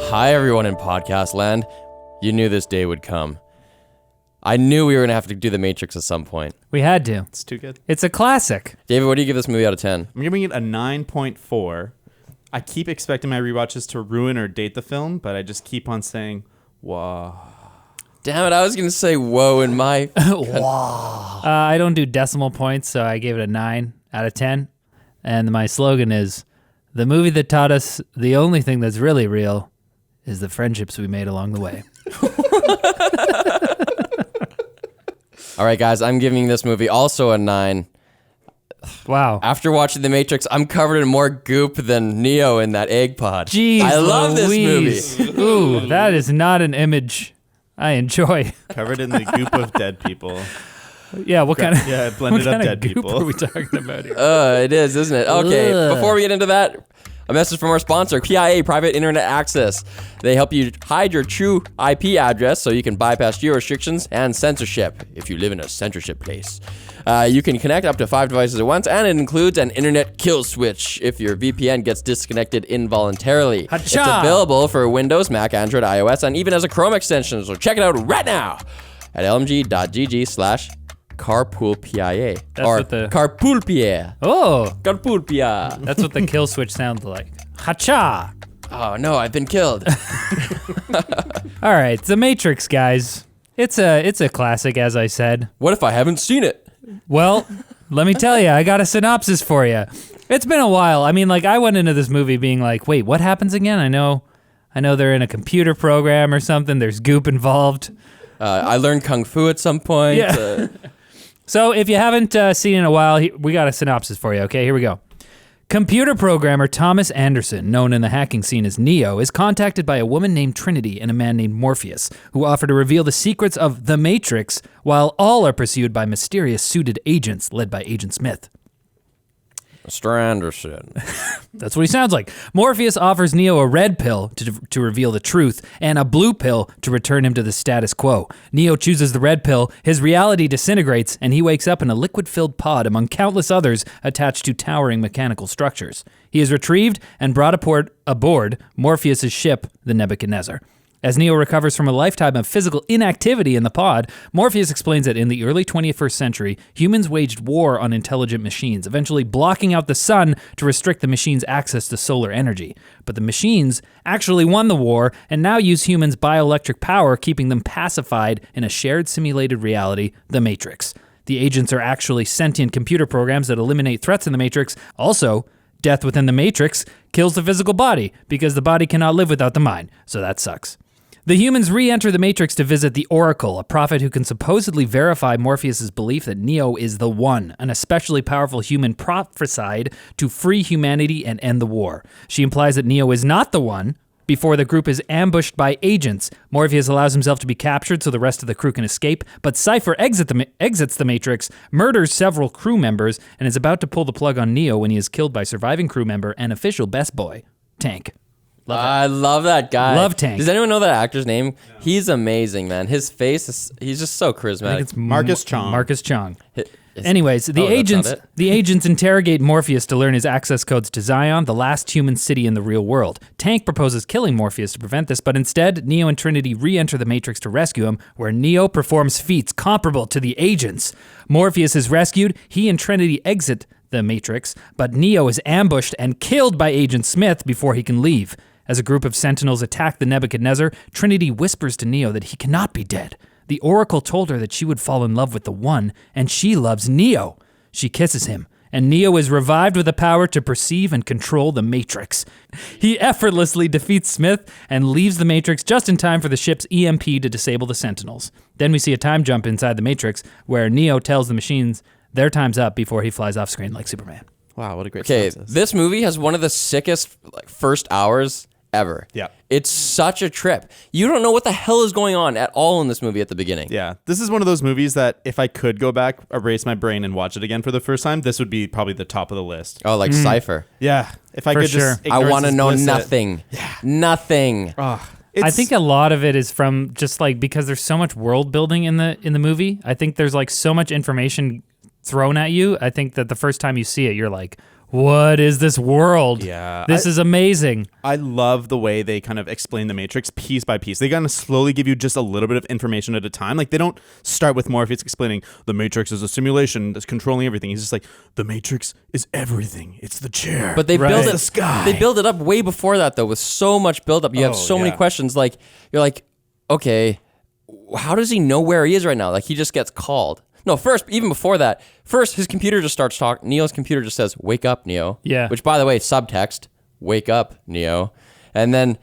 Hi, everyone in podcast land. You knew this day would come. I knew we were going to have to do The Matrix at some point. We had to. It's too good. It's a classic. David, what do you give this movie out of 10? I'm giving it a 9.4. I keep expecting my rewatches to ruin or date the film, but I just keep on saying, wow. Damn it, I was going to say whoa in my... Wow. I don't do decimal points, so I gave it a 9 out of 10. And my slogan is, the movie that taught us the only thing that's really real is the friendships we made along the way. All right, guys, I'm giving this movie also a 9. Wow. After watching The Matrix, I'm covered in more goop than Neo in that egg pod. Jeez, I love Louise. this movie. Ooh, that is not an image I enjoy. Covered in the goop of dead people. Yeah, what kind of blended up dead goop people. are we talking about here? It is, isn't it? Okay, Ugh. before we get into that, a message from our sponsor, PIA, Private Internet Access. They help you hide your true IP address so you can bypass geo restrictions and censorship if you live in a censorship place. You can connect up to 5 devices at once, and it includes an internet kill switch if your VPN gets disconnected involuntarily. Hacha! It's available for Windows, Mac, Android, iOS, and even as a Chrome extension, so check it out right now at lmg.gg/carpoolpia. That's or what the- carpoolpia. Oh, Carpoolpia. that's what the kill switch sounds like. Hacha! Oh no, I've been killed. All right, The Matrix, guys. It's a classic, as I said. What if I haven't seen it? Well, let me tell you, I got a synopsis for you. It's been a while. I mean, like, I went into this movie being like, wait, what happens again? I know they're in a computer program or something. There's goop involved. I learned Kung Fu at some point. Yeah. So if you haven't seen it in a while, we got a synopsis for you, okay? Here we go. Computer programmer Thomas Anderson, known in the hacking scene as Neo, is contacted by a woman named Trinity and a man named Morpheus, who offer to reveal the secrets of the Matrix, while all are pursued by mysterious suited agents led by Agent Smith. Mr. Anderson. That's what he sounds like. Morpheus offers Neo a red pill to reveal the truth and a blue pill to return him to the status quo. Neo chooses the red pill, his reality disintegrates, and he wakes up in a liquid-filled pod among countless others attached to towering mechanical structures. He is retrieved and brought aboard Morpheus' ship, the Nebuchadnezzar. As Neo recovers from a lifetime of physical inactivity in the pod, Morpheus explains that in the early 21st century, humans waged war on intelligent machines, eventually blocking out the sun to restrict the machines' access to solar energy. But the machines actually won the war and now use humans' bioelectric power, keeping them pacified in a shared simulated reality, the Matrix. The agents are actually sentient computer programs that eliminate threats in the Matrix. Also, death within the Matrix kills the physical body because the body cannot live without the mind, so that sucks. The humans re-enter the Matrix to visit the Oracle, a prophet who can supposedly verify Morpheus' belief that Neo is the One, an especially powerful human prophesied to free humanity and end the war. She implies that Neo is not the One. Before the group is ambushed by agents, Morpheus allows himself to be captured so the rest of the crew can escape, but Cipher exits the Matrix, murders several crew members, and is about to pull the plug on Neo when he is killed by surviving crew member and official best boy, Tank. I love that guy. Love Tank. Does anyone know that actor's name? No. He's amazing, man. His face he's just so charismatic. I think it's Marcus Chong. Marcus Chong. Anyways, the agents interrogate Morpheus to learn his access codes to Zion, the last human city in the real world. Tank proposes killing Morpheus to prevent this, but instead, Neo and Trinity re-enter the Matrix to rescue him, where Neo performs feats comparable to the agents. Morpheus is rescued, he and Trinity exit the Matrix, but Neo is ambushed and killed by Agent Smith before he can leave. As a group of Sentinels attack the Nebuchadnezzar, Trinity whispers to Neo that he cannot be dead. The Oracle told her that she would fall in love with the One, and she loves Neo. She kisses him, and Neo is revived with the power to perceive and control the Matrix. He effortlessly defeats Smith and leaves the Matrix just in time for the ship's EMP to disable the Sentinels. Then we see a time jump inside the Matrix, where Neo tells the machines their time's up before he flies off screen like Superman. Wow, what a great synopsis. This movie has one of the sickest first hours ever. Yeah. It's such a trip. You don't know what the hell is going on at all in this movie at the beginning. Yeah. This is one of those movies that if I could go back, erase my brain and watch it again for the first time, this would be probably the top of the list. Oh, like Cipher. Yeah. If I For could sure. just I want to know ignorance is bliss nothing. Yeah. Nothing. I think a lot of it is from just like because there's so much world building in the movie. I think there's like so much information thrown at you. I think that the first time you see it, you're like, what is this world? Yeah, This is amazing. I love the way they kind of explain the Matrix piece by piece. They kind of slowly give you just a little bit of information at a time. Like, they don't start with Morpheus explaining the Matrix is a simulation that's controlling everything. He's just like, the Matrix is everything. It's the chair. But they build It's it. the sky. They build it up way before that, though, with so much build up. You have so many questions. Like, you're like, okay, how does he know where he is right now? Like, he just gets called. No, first, even before that, his computer just starts talking. Neo's computer just says, "Wake up, Neo." Yeah. Which, by the way, subtext, "Wake up, Neo." And then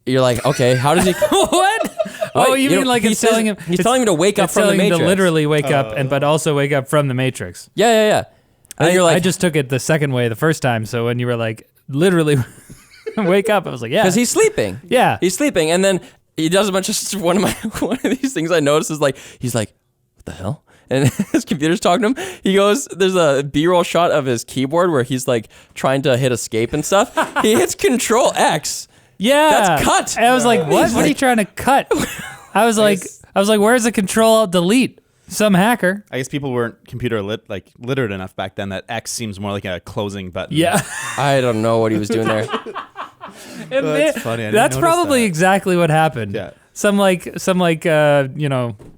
you're like, okay, how does he? What? Oh, you mean like it's telling him? He's telling him to wake up from the telling him Matrix. to literally wake up, but also wake up from the Matrix. Yeah. And you're like, I just took it the second way the first time. So when you were like, literally wake up, I was like, yeah, because he's sleeping. Yeah. He's sleeping, and then he does a bunch of one of these things I noticed is like he's like, what the hell? And his computer's talking to him. He goes, there's a B-roll shot of his keyboard where he's like trying to hit escape and stuff. He hits Control X. Yeah, That's cut. And I was like, what? He's What are you like- trying to cut? I was like, where's the Control Alt Delete? Some hacker. I guess people weren't computer literate enough back then that X seems more like a closing button. Yeah, I don't know what he was doing there. That's funny. I didn't That's notice probably that. exactly what happened. Yeah. Some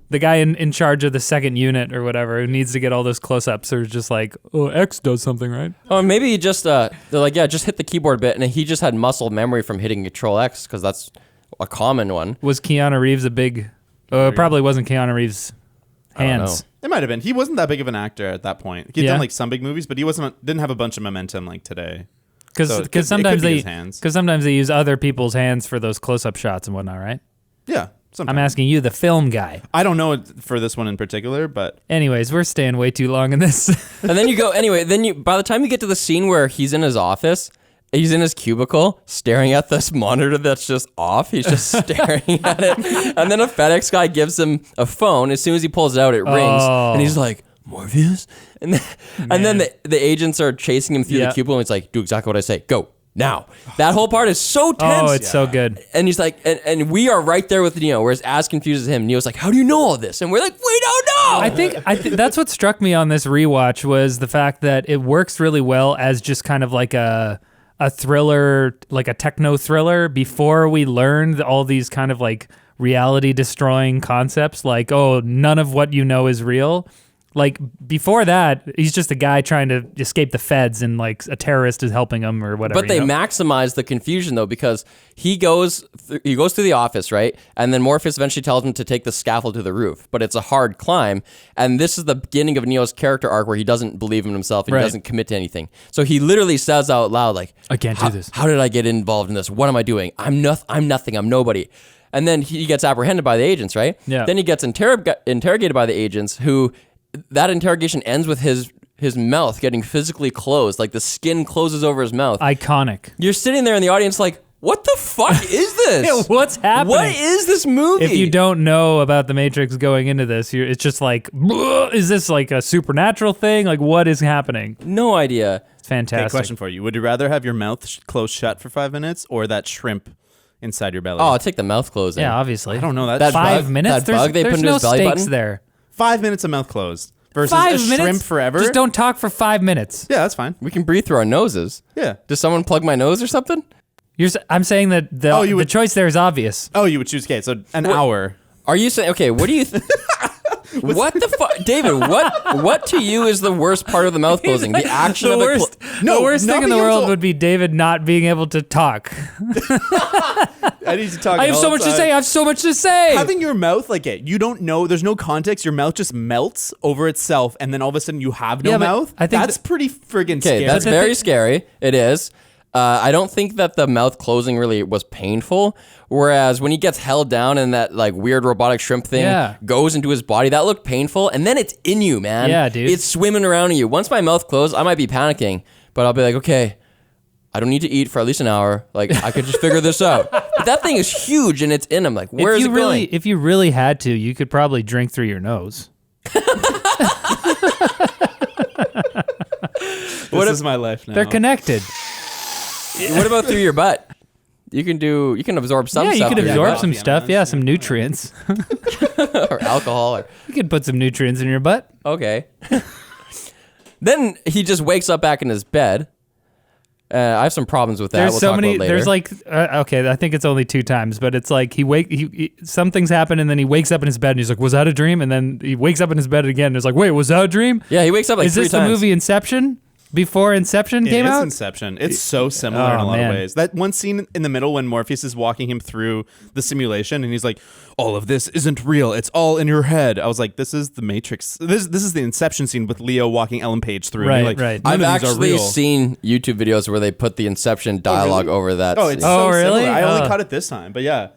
the guy in charge of the second unit or whatever who needs to get all those close-ups are just like, oh, X does something, right? Oh, maybe he just they're like, yeah, just hit the keyboard bit, and he just had muscle memory from hitting Control X because that's a common one. Was Keanu Reeves a big? It probably wasn't Keanu Reeves' hands. It might have been. He wasn't that big of an actor at that point. He'd Yeah. done like some big movies, but he didn't have a bunch of momentum like today. Because So it could sometimes be they his hands. use other people's hands for those close-up shots and whatnot, right? Yeah. I'm Sometimes. asking you, the film guy. I don't know it for this one in particular, but Anyways, we're staying way too long in this. And then you go anyway. By the time you get to the scene where he's in his office, he's in his cubicle staring at this monitor that's just off. He's just staring at it, and then a FedEx guy gives him a phone. As soon as he pulls it out, it rings, and he's like, "Morpheus," and then the agents are chasing him through Yeah. the cubicle, and it's like, "Do exactly what I say. Go." Now, that whole part is so tense. Oh, it's so good. And he's like, and we are right there with Neo, whereas as confused as him, Neo's like, how do you know all this? And we're like, we don't know. I think that's what struck me on this rewatch was the fact that it works really well as just kind of like a thriller, like a techno thriller before we learned all these kind of like reality destroying concepts like, oh, none of what you know is real. Like before that, he's just a guy trying to escape the feds and like a terrorist is helping him or whatever. But they maximize the confusion though, because he goes through the office, right? And then Morpheus eventually tells him to take the scaffold to the roof, but it's a hard climb. And this is the beginning of Neo's character arc where he doesn't believe in himself and Right. he doesn't commit to anything. So he literally says out loud, like, I can't do this. How did I get involved in this? What am I doing? I'm nothing. I'm nobody. And then he gets apprehended by the agents, right? Yeah. Then he gets interrogated by the agents who... That interrogation ends with his mouth getting physically closed, like the skin closes over his mouth. Iconic. You're sitting there in the audience like, what the fuck is this? What's happening? What is this movie? If you don't know about the Matrix going into this, it's just like, is this like a supernatural thing? Like, what is happening? No idea. It's fantastic. okay, question for you. Would you rather have your mouth closed shut for 5 minutes or that shrimp inside your belly? Oh, I'll take the mouth closing. Yeah, obviously. I don't know. That That's 5 bug- minutes? that bug they put there's into no his belly stakes button? there. 5 minutes of mouth closed versus 5 a minutes? shrimp forever. Just don't talk for 5 minutes. Yeah, that's fine. We can breathe through our noses. Yeah. Does someone plug my nose or something? I'm saying that the choice there is obvious. Oh, you would choose okay, so an hour. Are you saying, okay, what do you what the fuck? David, what to you is the worst part of the mouth closing? The action The of worst, it. the worst not thing in the being able world to- would be David not being able to talk. I need to talk. I have all so the much to time. say. I have so much to say. Having your mouth like it, you don't know. There's no context. Your mouth just melts over itself, and then all of a sudden you have no Yeah, but mouth. I think that's pretty friggin' Okay, scary. that's the very thing- scary. It is. I don't think that the mouth closing really was painful. Whereas when he gets held down and that like weird robotic shrimp thing Yeah. goes into his body, that looked painful. And then it's in you, man. Yeah, dude. It's swimming around in you. Once my mouth closed, I might be panicking, but I'll be like, okay, I don't need to eat for at least an hour. Like I could just figure this out. But that thing is huge and it's in him. Like where is it going? If you really had to, you could probably drink through your nose. This is my life now. They're connected. What about through your butt? You can absorb some Yeah, you stuff. could through your absorb butt. some Yeah, stuff. man. Yeah, some nutrients. or alcohol or You could put some nutrients in your butt. okay. Then he just wakes up back in his bed I have some problems with that. There's we'll so talk many. about later. There's like okay, I think it's only 2 times, but it's like something's happened, and then he wakes up in his bed, and he's like, "Was that a dream?" And then he wakes up in his bed again, and it's like, "Wait, was that a dream?" Yeah, he wakes up like Is 3 this times. the movie Inception? Before Inception came It is out? Inception. It's so similar in a lot of ways. That one scene in the middle when Morpheus is walking him through the simulation and he's like, all of this isn't real. It's all in your head. I was like, this is the Matrix. This is the Inception scene with Leo walking Ellen Page through. Right, and you're like, right. None I've of these are actually real. seen YouTube videos where they put the Inception dialogue over that. Oh, it's scene. so really? similar. I only caught it this time, but yeah.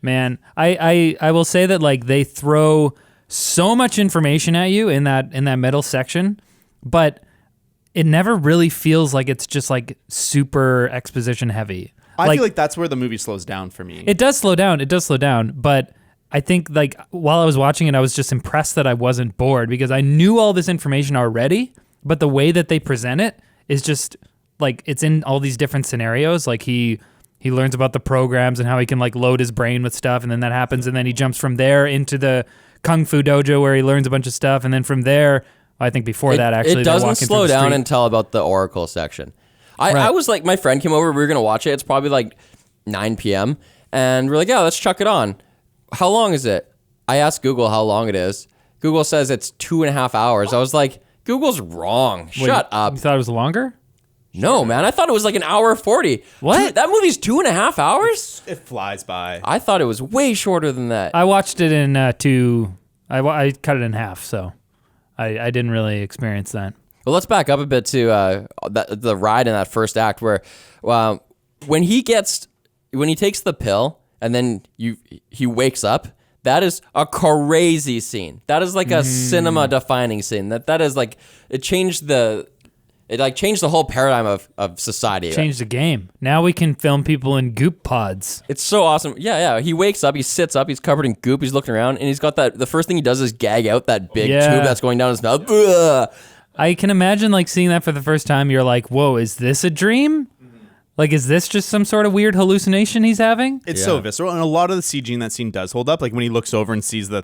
Man, I will say that like they throw so much information at you in that middle section, but it never really feels like it's just like super exposition heavy. I feel like that's where the movie slows down for me. It does slow down. It does slow down, but I think like while I was watching it, I was just impressed that I wasn't bored because I knew all this information already, but the way that they present it is just like it's in all these different scenarios. Like he learns about the programs and how he can like load his brain with stuff, and then that happens, and then he jumps from there into the Kung Fu dojo where he learns a bunch of stuff, and then from there, I think before that actually it they're doesn't walking slow through the down street. until about the Oracle section. I Right. was like, my friend came over, we were gonna watch it. It's probably like 9 p.m. and we're like, yeah, let's chuck it on. How long is it? I asked Google how long it is. Google says it's 2.5 hours. I was like, Google's wrong. Wait, Shut up. You thought it was longer? No, man, I thought it was like 1:40. What? That movie's 2.5 hours? It flies by. I thought it was way shorter than that. I watched it in I cut it in half, so I didn't really experience that. Well, let's back up a bit to the ride in that first act where when he takes the pill and then he wakes up, that is a crazy scene. That is like a cinema defining scene. That is like it changed the whole paradigm of society. Changed the game. Now we can film people in goop pods. It's so awesome. Yeah. He wakes up, he sits up, he's covered in goop, he's looking around, and he's got the first thing he does is gag out that big tube that's going down his mouth. Ugh. I can imagine like seeing that for the first time. You're like, whoa, is this a dream? Like, is this just some sort of weird hallucination he's having? It's so visceral, and a lot of the CG in that scene does hold up. Like when he looks over and sees the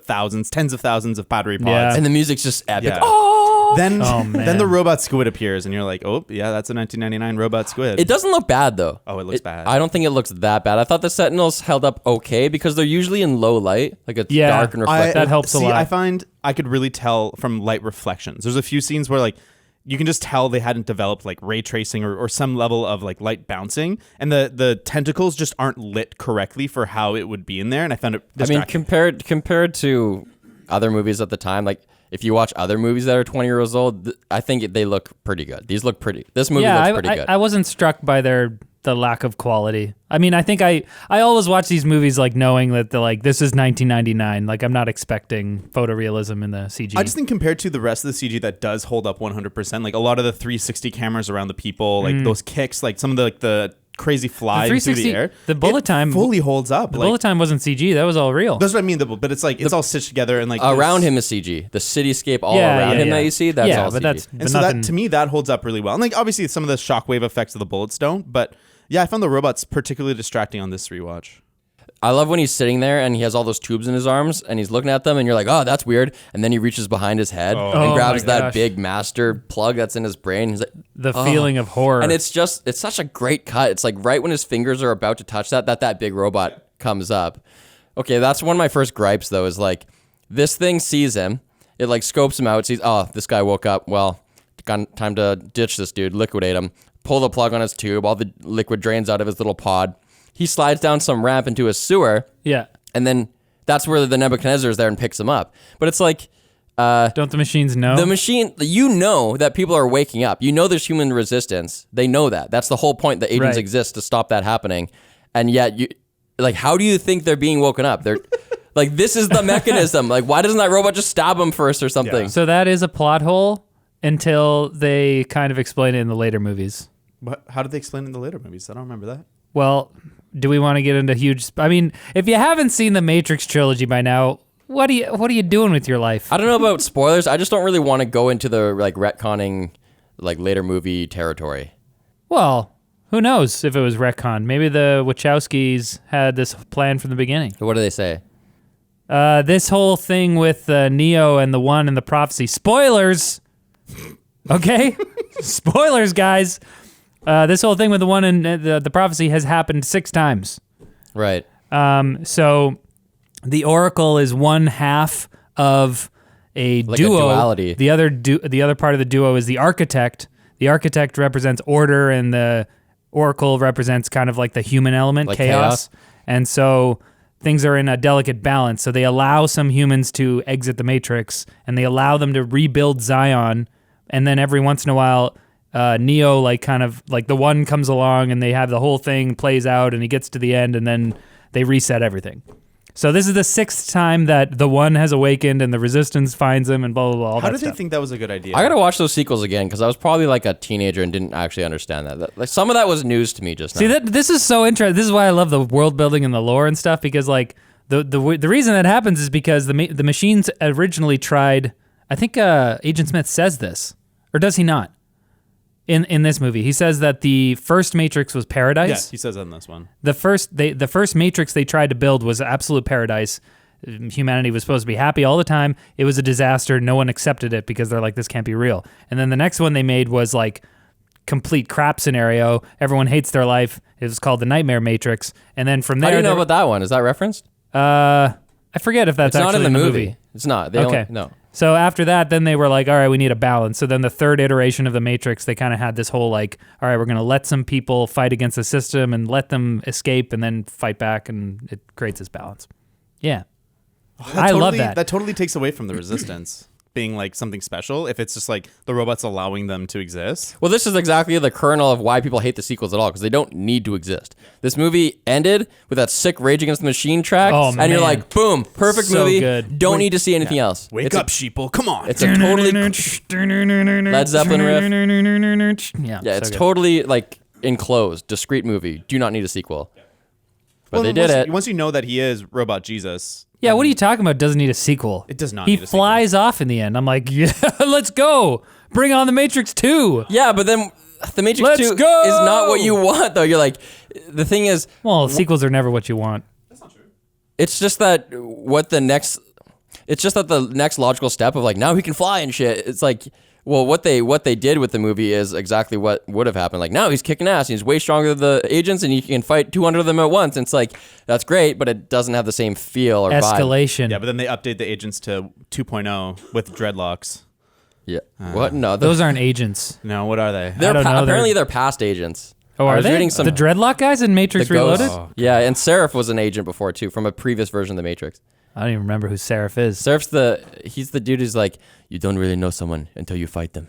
tens of thousands of battery pods. Yeah. And the music's just epic. Yeah. Oh! Then man. the robot squid appears, and you're like, oh, yeah, that's a 1999 robot squid. It doesn't look bad, though. Oh, it looks bad. I don't think it looks that bad. I thought the Sentinels held up okay because they're usually in low light. Like it's dark and reflective. that helps a lot. I find I could really tell from light reflections. There's a few scenes where like you can just tell they hadn't developed like ray tracing or some level of like light bouncing, and the tentacles just aren't lit correctly for how it would be in there, and I found it distracting. compared to other movies at the time, like if you watch other movies that are 20 years old, I think they look pretty good. These look pretty. This movie looks pretty good. I wasn't struck by the lack of quality. I mean, I think I always watch these movies like knowing that this is 1999. Like I'm not expecting photorealism in the CG. I just think compared to the rest of the CG that does hold up 100%, like a lot of the 360 cameras around the people, like those kicks, like some of the crazy flies through the air. The bullet time fully holds up. The bullet time wasn't CG. That was all real. That's what I mean. But it's like it's all stitched together and like around him is CG. The cityscape all around him that you see, that's all CG. And so that to me that holds up really well. And like obviously some of the shockwave effects of the bullets don't, but yeah, I found the robots particularly distracting on this rewatch. I love when he's sitting there and he has all those tubes in his arms and he's looking at them and you're like, oh, that's weird. And then he reaches behind his head and grabs that big master plug that's in his brain. He's like, the feeling of horror. And it's such a great cut. It's like right when his fingers are about to touch that big robot comes up. Okay, that's one of my first gripes though, is like this thing sees him. It like scopes him out, sees, oh, this guy woke up. Well, got time to ditch this dude, liquidate him. Pull the plug on his tube, all the liquid drains out of his little pod. He slides down some ramp into a sewer. Yeah. And then that's where the Nebuchadnezzar is there and picks him up. But it's like... don't the machines know? The machine, you know that people are waking up. You know there's human resistance. They know that. That's the whole point. The agents exist to stop that happening. And yet, how do you think they're being woken up? They're... Like, this is the mechanism. Like, why doesn't that robot just stab him first or something? Yeah. So that is a plot hole until they kind of explain it in the later movies. But how did they explain it in the later movies? I don't remember that. Well, do we want to get into huge... I mean, if you haven't seen the Matrix trilogy by now, what are you doing with your life? I don't know about spoilers. I just don't really want to go into the like retconning like later movie territory. Well, who knows if it was retcon? Maybe the Wachowskis had this plan from the beginning. What do they say? This whole thing with Neo and the One and the prophecy. Spoilers! Okay? Spoilers, guys! This whole thing with the one in the prophecy has happened 6 times. Right. So the Oracle is one half of a Like duo. a duality. The other part of the duo is the architect. The architect represents order, and the Oracle represents kind of like the human element, Like chaos. And so things are in a delicate balance. So they allow some humans to exit the Matrix, and they allow them to rebuild Zion. And then every once in a while, Neo, like kind of like the one comes along, and they have the whole thing plays out, and he gets to the end, and then they reset everything. So this is the 6th time that the one has awakened, and the Resistance finds him, and blah blah blah. All How that did they stuff. think that was a good idea? I gotta watch those sequels again because I was probably like a teenager and didn't actually understand that. Like some of that was news to me just now. See, this is so interesting. This is why I love the world building and the lore and stuff, because like the reason that happens is because the machines originally tried. I think Agent Smith says this, or does he not? In this movie, he says that the first Matrix was paradise. Yes, he says that in this one. The first Matrix they tried to build was absolute paradise. Humanity was supposed to be happy all the time. It was a disaster. No one accepted it because they're like, this can't be real. And then the next one they made was like complete crap scenario. Everyone hates their life. It was called the Nightmare Matrix. And then from there, How do you know about that one? Is that referenced? I forget if that's It's not actually in the movie. It's not. They Okay. no. So after that, then they were like, all right, we need a balance. So then the third iteration of the Matrix, they kind of had this whole like, all right, we're going to let some people fight against the system and let them escape and then fight back, and it creates this balance. Yeah. I love that. That totally takes away from the Resistance being like something special if it's just like the robots allowing them to exist. Well, this is exactly the kernel of why people hate the sequels at all, because they don't need to exist. This movie ended with that sick Rage Against the Machine track, Oh, and man. you're like, boom, perfect So movie. good. Don't need to see anything else. Wake It's up, sheeple. Come on. It's a totally Led Zeppelin riff. Yeah, Yeah, it's so good. totally like enclosed, discrete movie. Do not need a sequel. But they did it. Once you know that he is Robot Jesus. Yeah, what are you talking about? Doesn't need a sequel. It does not He need a sequel. flies off in the end. I'm like, yeah, let's go. Bring on the Matrix 2. Yeah, but then the Matrix Let's 2 go! is not what you want, though. You're like, the thing is, Well, sequels are never what you want. it's just that the next logical step of like, now he can fly and shit. It's like, well, what they did with the movie is exactly what would have happened. Like, now he's kicking ass and he's way stronger than the agents and he can fight 200 of them at once. And it's like, that's great, but it doesn't have the same feel or vibe. Escalation. Yeah, but then they update the agents to 2.0 with dreadlocks. Yeah. What? No. Those aren't agents. No, what are they? They're I don't know, apparently they're past agents. Oh, I are was they? reading some The Dreadlock guys in Matrix the ghosts. Reloaded? Yeah, and Seraph was an agent before too, from a previous version of the Matrix. I don't even remember who Seraph is. Seraph's he's the dude who's like, you don't really know someone until you fight them.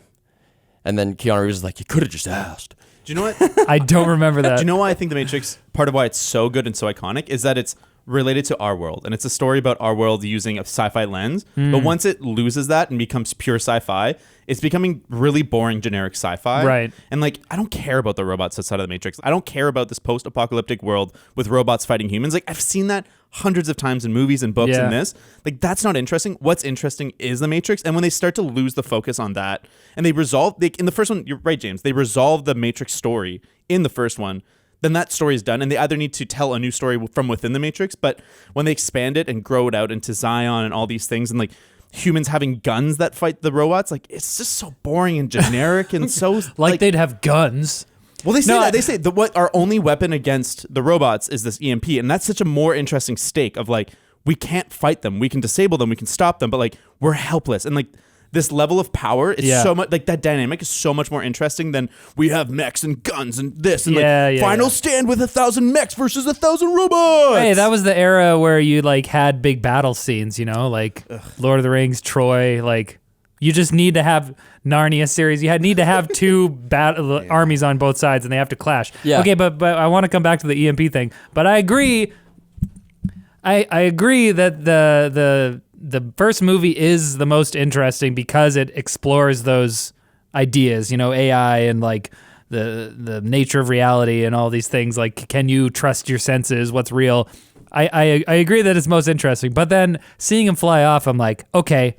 And then Keanu Reeves is like, you could have just asked. Do you know what? I don't remember that. Do you know why I think The Matrix, part of why it's so good and so iconic, is that it's related to our world. And it's a story about our world using a sci-fi lens. But once it loses that and becomes pure sci-fi, it's becoming really boring, generic sci-fi. Right. And like, I don't care about the robots outside of The Matrix. I don't care about this post-apocalyptic world with robots fighting humans. Like, I've seen that hundreds of times in movies and books and this. Like, that's not interesting. What's interesting is The Matrix. And when they start to lose the focus on that, and they in the first one, you're right, James, they resolve the Matrix story in the first one, then that story is done, and they either need to tell a new story from within the Matrix, but when they expand it and grow it out into Zion and all these things, and like humans having guns that fight the robots, like it's just so boring and generic and so like they'd have guns. well, they say No, that they say what our only weapon against the robots is this EMP, and that's such a more interesting stake of like we can't fight them, we can disable them, we can stop them, but like we're helpless, and like this level of power is so much like that dynamic is so much more interesting than we have mechs and guns and this and final stand with 1,000 mechs versus 1,000 robots. Hey, that was the era where you like had big battle scenes, you know, like Lord of the Rings, Troy. Like you just need to have Narnia series. You need to have two armies on both sides, and they have to clash. Yeah. Okay, but I want to come back to the EMP thing. But I agree. I agree that the first movie is the most interesting because it explores those ideas, you know, AI and like the nature of reality and all these things. Like, can you trust your senses? What's real? I agree that it's most interesting. But then seeing him fly off, I'm like, okay,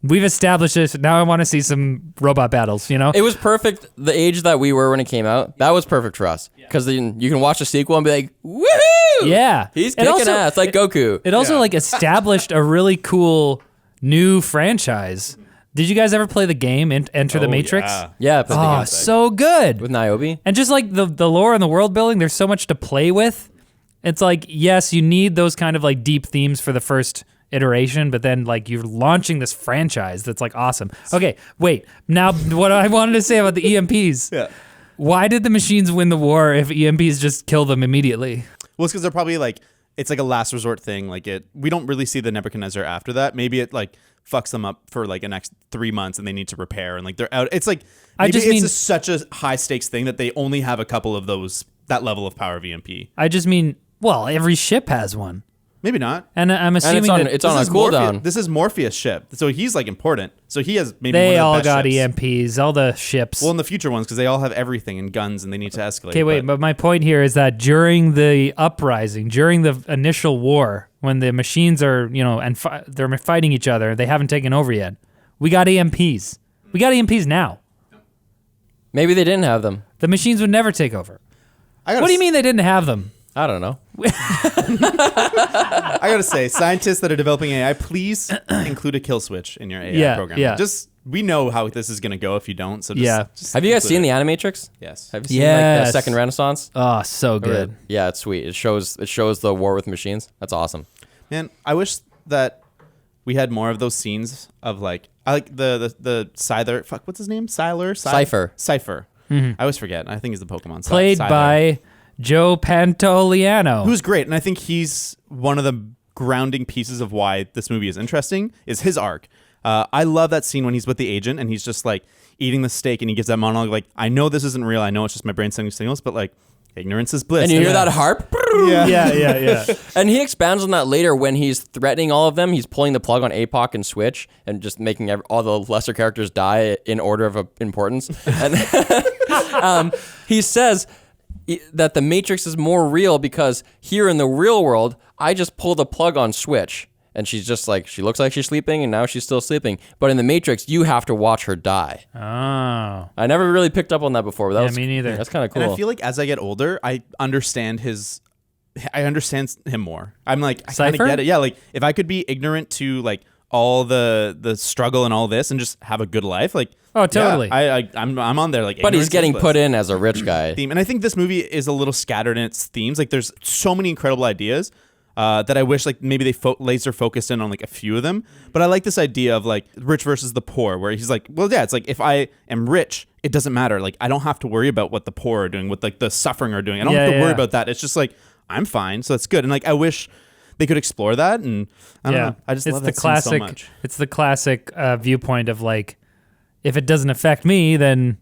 we've established this. Now I want to see some robot battles, you know? It was perfect. The age that we were when it came out, that was perfect for us. Because then you can watch the sequel and be like, woohoo! Yeah. He's And kicking also, ass like Goku. It also like established a really cool new franchise. Did you guys ever play the game Enter the Matrix? Yeah, but Oh, so good. with Niobe. And just like the lore and the world building, there's so much to play with. It's like, yes, you need those kind of like deep themes for the first iteration, but then like you're launching this franchise that's like awesome. Okay, wait. Now what I wanted to say about the EMPs. Yeah. Why did the machines win the war if EMPs just kill them immediately? Well, it's because they're probably like, it's like a last resort thing. Like we don't really see the Nebuchadnezzar after that. Maybe it like fucks them up for like the next 3 months and they need to repair and like they're out. It's like, maybe it's just such a high stakes thing that they only have a couple of those, that level of power of EMP. I just mean, well, every ship has one. Maybe not. And I'm assuming it's on a cooldown. This is Morpheus' ship, so he's like important. So he has maybe they one of the all best got ships. EMPs, all the ships. Well, in the future ones, because they all have everything and guns, and they need to escalate. Okay, wait, but my point here is that during the uprising, during the initial war, when the machines are, and they're fighting each other, they haven't taken over yet. We got EMPs. We got EMPs now. Maybe they didn't have them. The machines would never take over. What do you mean they didn't have them? I don't know. I gotta say, scientists that are developing AI, please include a kill switch in your AI program. Yeah. Just we know how this is gonna go if you don't. So just have you guys seen the Animatrix? Yes. Have you seen like the Second Renaissance? Oh, so good. Yeah, it's sweet. It shows the war with machines. That's awesome. Man, I wish that we had more of those scenes of like I like the Cipher. Fuck, what's his name? Cipher. Cipher. I always forget. I think he's the Pokemon. Played by Joe Pantoliano, who's great, and I think he's one of the grounding pieces of why this movie is interesting. Is his arc. I love that scene when he's with the agent and he's just like eating the steak and he gives that monologue like, I know this isn't real. I know it's just my brain sending signals, but like ignorance is bliss. And you hear that harp? Yeah. And he expands on that later when he's threatening all of them. He's pulling the plug on APOC and Switch and just making all the lesser characters die in order of importance. And he says that the Matrix is more real because here in the real world, I just pull the plug on Switch. And she's just like, she looks like she's sleeping and now she's still sleeping. But in the Matrix, you have to watch her die. Oh. I never really picked up on that before. But me neither. That's kind of cool. And I feel like as I get older, I understand him more. I'm like, I kind of get it. Yeah, like if I could be ignorant to like all the struggle and all this and just have a good life, like oh totally. Yeah, I'm on there like. But he's getting put in as a rich guy. Theme. And I think this movie is a little scattered in its themes. Like there's so many incredible ideas. That I wish like maybe they laser focused in on like a few of them. But I like this idea of like rich versus the poor, where he's like, well, yeah, it's like if I am rich, it doesn't matter. Like I don't have to worry about what the poor are doing, what like the suffering are doing. I don't have to worry about that. It's just like I'm fine, so that's good. And like I wish they could explore that. And I don't know. I just love that scene so much. It's the classic viewpoint of like, if it doesn't affect me, then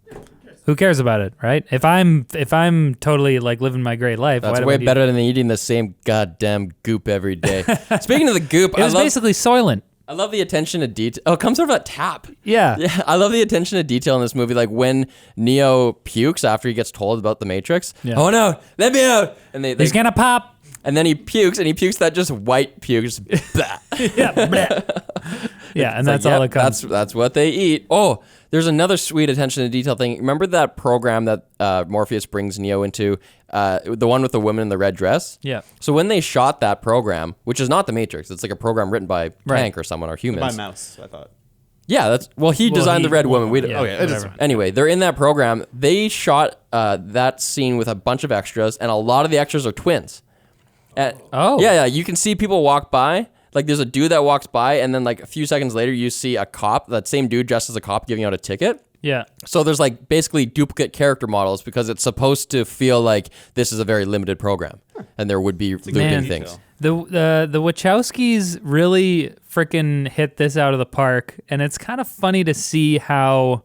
who cares about it, right? If I'm totally like living my great life, that's way better than eating the same goddamn goop every day. Speaking of the goop, it was basically Soylent. I love the attention to detail. Oh, it comes over that tap. Yeah, I love the attention to detail in this movie. Like when Neo pukes after he gets told about the Matrix. Yeah. Oh no, let me out! And he's gonna pop. And then he pukes, that just white puke. Just yeah, and that's all it comes. That's what they eat. Oh, there's another sweet attention to detail thing. Remember that program that Morpheus brings Neo into, the one with the woman in the red dress? Yeah. So when they shot that program, which is not the Matrix, it's like a program written by Tank or someone or humans. By Mouse, I thought. Yeah, he designed the red woman. Anyway, they're in that program. They shot that scene with a bunch of extras, and a lot of the extras are twins. Yeah, you can see people walk by. Like there's a dude that walks by, and then like a few seconds later, you see a cop, that same dude dressed as a cop, giving out a ticket. Yeah. So there's like basically duplicate character models because it's supposed to feel like this is a very limited program, and there would be looping things. The Wachowskis really freaking hit this out of the park, and it's kind of funny to see how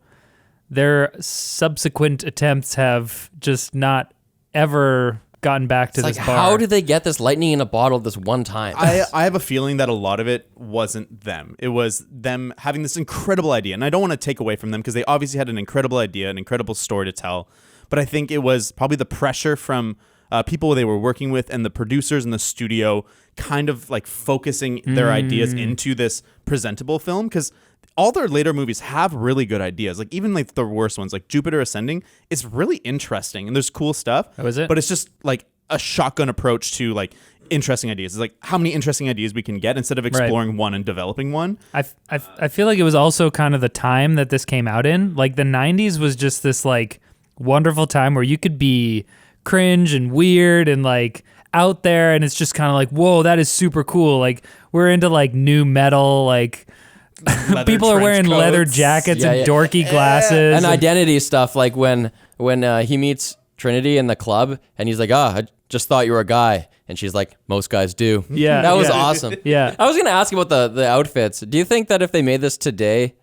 their subsequent attempts have just not ever gotten back to this bar. How did they get this lightning in a bottle this one time? I have a feeling that a lot of it wasn't them. It was them having this incredible idea. And I don't want to take away from them because they obviously had an incredible idea, an incredible story to tell. But I think it was probably the pressure from people they were working with and the producers in the studio kind of like focusing their ideas into this presentable film. Because all their later movies have really good ideas. Like even like the worst ones, like Jupiter Ascending, is really interesting and there's cool stuff. Oh, is it? But it's just like a shotgun approach to like interesting ideas. It's like how many interesting ideas we can get instead of exploring one and developing one. I feel like it was also kind of the time that this came out in. Like the 90s was just this like wonderful time where you could be cringe and weird and like out there, and it's just kind of like, whoa, that is super cool. Like we're into like new metal, like people are wearing leather jackets and dorky glasses and identity stuff. Like when he meets Trinity in the club and he's like, I just thought you were a guy, and she's like, most guys do. Yeah, that was awesome. Yeah, I was gonna ask about the outfits. Do you think that if they made this today,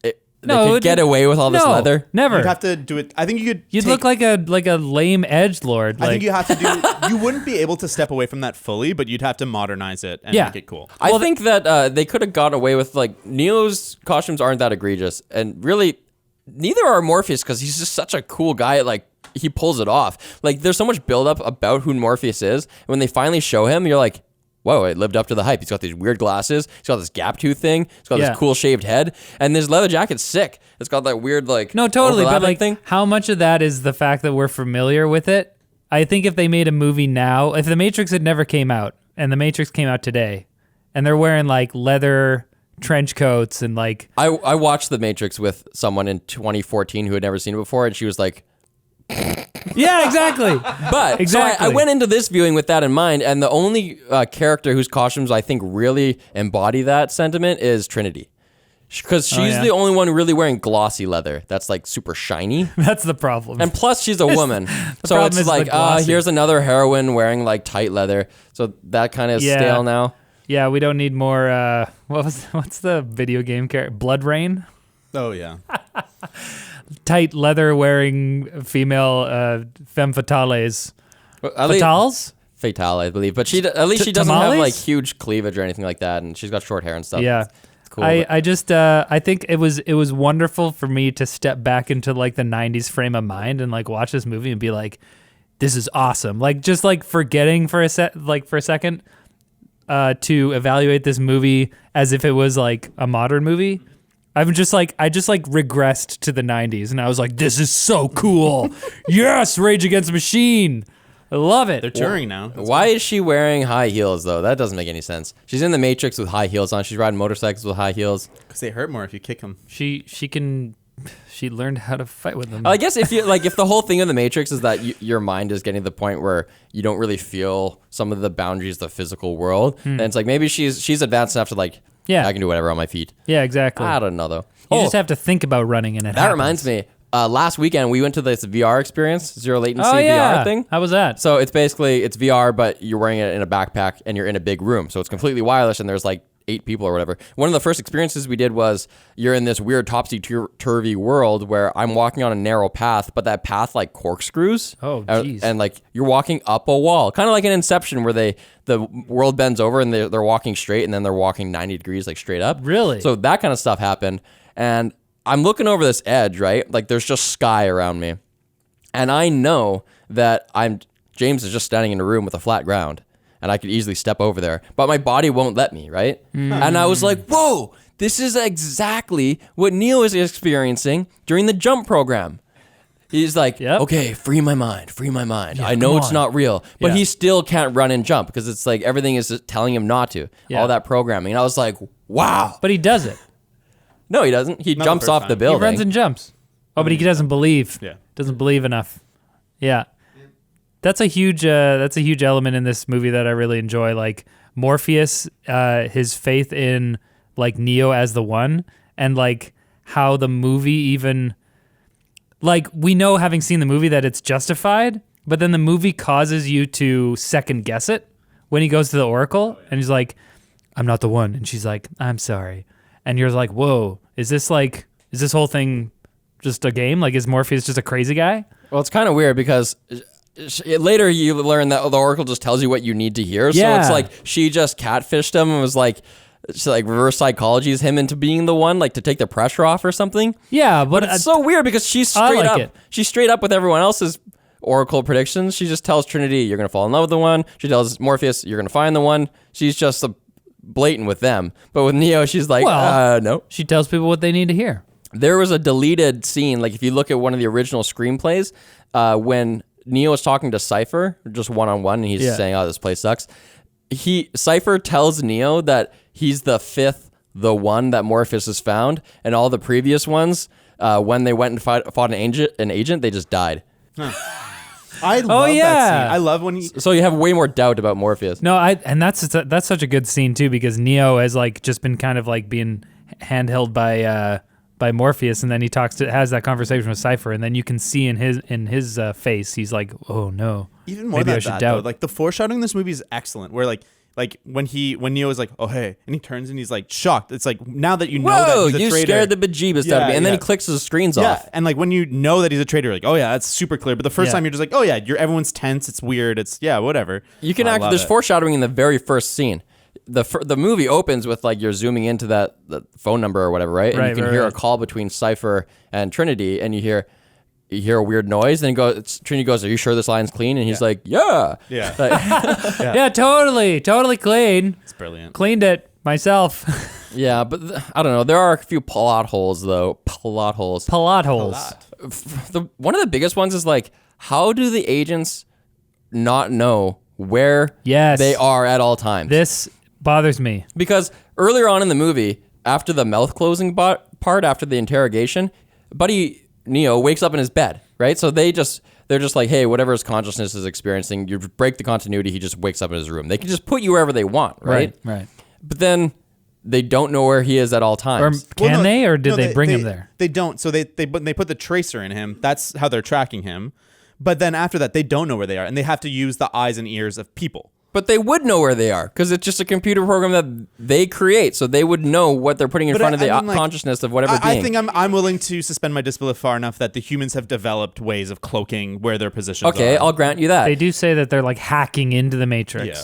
they could get away with all this leather? Never. You'd have to do it. I think you could. You'd look like a lame edgelord. I think you have to do. You wouldn't be able to step away from that fully, but you'd have to modernize it and make it cool. I think that they could have got away with like Neo's costumes aren't that egregious, and really, neither are Morpheus because he's just such a cool guy. Like he pulls it off. Like there's so much buildup about who Morpheus is. And when they finally show him, you're like, whoa, it lived up to the hype. He's got these weird glasses. He's got this gap tooth thing. He's got this cool shaved head. And this leather jacket's sick. It's got that weird, like, no, totally. But like, thing. How much of that is the fact that we're familiar with it? I think if they made a movie now, if The Matrix had never came out and The Matrix came out today, and they're wearing like leather trench coats and like. I watched The Matrix with someone in 2014 who had never seen it before, and she was like, yeah, exactly. But exactly. So I went into this viewing with that in mind, and the only character whose costumes I think really embody that sentiment is Trinity, because she's the only one really wearing glossy leather that's like super shiny. That's the problem. And plus, she's a woman, so it's like, here's another heroine wearing like tight leather. So that kind of stale now. Yeah, we don't need more. What's the video game character? Blood Rain. Oh yeah. Tight leather wearing female femme fatales. Fatales? Fatale, I believe. But she at least she doesn't have like huge cleavage or anything like that, and she's got short hair and stuff. Yeah. It's cool. I think it was wonderful for me to step back into like the 90s frame of mind and like watch this movie and be like, this is awesome. Like just like forgetting for a second to evaluate this movie as if it was like a modern movie. I just regressed to the 90s, and I was like, this is so cool. Yes, Rage Against the Machine. I love it. They're touring now. Why is she wearing high heels, though? That doesn't make any sense. She's in The Matrix with high heels on. She's riding motorcycles with high heels. Because they hurt more if you kick them. She learned how to fight with them. I guess if the whole thing of The Matrix is that your mind is getting to the point where you don't really feel some of the boundaries of the physical world, then it's like maybe she's advanced enough to like, I can do whatever on my feet. Yeah, exactly. I don't know, though. You just have to think about running in it. That reminds me. Last weekend, we went to this VR experience, zero latency VR thing. How was that? So it's VR, but you're wearing it in a backpack and you're in a big room. So it's completely wireless, and there's like 8 people or whatever. One of the first experiences we did was you're in this weird topsy-turvy world where I'm walking on a narrow path, but that path like corkscrews. Oh, jeez. And like you're walking up a wall, kind of like an Inception where the world bends over and they're walking straight and then they're walking 90 degrees like straight up. Really? So that kind of stuff happened. And I'm looking over this edge, right? Like there's just sky around me. And I know that James is just standing in a room with a flat ground. And I could easily step over there, but my body won't let me, right? And I was like, whoa, this is exactly what Neo is experiencing during the jump program. He's like, okay, free my mind. Yeah, I know it's not real, but he still can't run and jump because it's like everything is telling him not to. All that programming. And I was like, wow. But he does it. No, he doesn't. He jumps off the building. He runs and jumps. Oh, but he doesn't believe. Yeah. Doesn't believe enough. Yeah. That's a huge element in this movie that I really enjoy. Like Morpheus, his faith in like Neo as the one, and like how the movie even, like we know having seen the movie that it's justified, but then the movie causes you to second guess it when he goes to the Oracle and he's like, I'm not the one, and she's like, I'm sorry, and you're like, whoa, is this whole thing just a game? Like is Morpheus just a crazy guy? Well, it's kind of weird because later you learn that the Oracle just tells you what you need to hear. So it's like she just catfished him and was like, reverse psychologies him into being the one, like to take the pressure off or something. Yeah, but it's so weird because she's straight up with everyone else's Oracle predictions. She just tells Trinity, you're going to fall in love with the one. She tells Morpheus, you're going to find the one. She's just blatant with them. But with Neo, she's like, no. She tells people what they need to hear. There was a deleted scene, like if you look at one of the original screenplays, when Neo is talking to Cipher, just one-on-one, and he's saying, oh, this place sucks. Cipher tells Neo that he's the the one that Morpheus has found, and all the previous ones, when they went and fought an agent, they just died. I love that scene. I love when he. So you have way more doubt about Morpheus. No, and that's such a good scene too, because Neo has like just been kind of like being handheld by Morpheus, and then he has that conversation with Cipher, and then you can see in his face, he's like, oh no. Even more maybe than I should that, doubt. though, like the foreshadowing in this movie is excellent. Where like when Neo is like, oh hey, and he turns and he's like shocked. It's like now that you know that he's a you traitor, scared the bejeebus out of me, and then he clicks his screens off. And like when you know that he's a traitor, you're like, oh yeah, that's super clear. But the first Yeah. time you're just like, oh yeah, everyone's tense. It's weird. It's whatever. You can there's foreshadowing in the very first scene. The movie opens with like you're zooming into the phone number or whatever, right? And you can hear a call between Cipher and Trinity, and you hear a weird noise, and Trinity goes, "Are you sure this line's clean?" And he's like, "Yeah, Yeah, Yeah, totally clean. it's brilliant. Cleaned it myself. yeah." But I don't know. There are a few plot holes, though. Plot holes. One of the biggest ones is like, how do the agents not know where they are at all times? This bothers me. Because earlier on in the movie, after the mouth closing part, after the interrogation, Buddy Neo wakes up in his bed, right? So they're just like, hey, whatever his consciousness is experiencing, you break the continuity, he just wakes up in his room. They can just put you wherever they want, right? Right. But then they don't know where he is at all Or times. can they, or did they bring him there? They don't. So they put the tracer in him. That's how they're tracking him. But then after that, they don't know where they are, and they have to use the eyes and ears of people. But they would know where they are, because it's just a computer program that they create, so they would know what they're putting in front of the consciousness of whatever being. I think I'm willing to suspend my disbelief far enough that the humans have developed ways of cloaking where their positions are. Okay, I'll grant you that. They do say that they're like hacking into the Matrix. Yeah.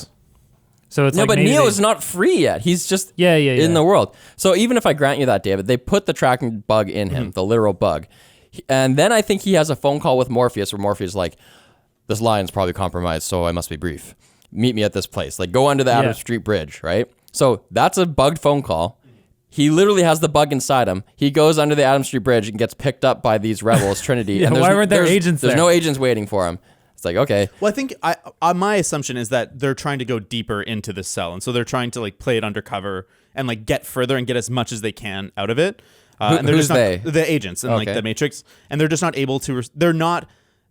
So it's no, like but Neo is not free yet. He's just in the world. So even if I grant you that, David, they put the tracking bug in him, the literal bug. And then I think he has a phone call with Morpheus where Morpheus is like, this line's probably compromised, so I must be brief. Meet me at this place. Like, go under the Adams Street Bridge, right? So that's a bugged phone call. He literally has the bug inside him. He goes under the Adams Street Bridge and gets picked up by these rebels, Trinity. And why weren't there agents there? There's no agents waiting for him. It's like, okay. Well, I think my assumption is that they're trying to go deeper into the cell, and so they're trying to like play it undercover and like get further and get as much as they can out of it. And they're who's just not, they? The agents and like the Matrix, and they're just not able to.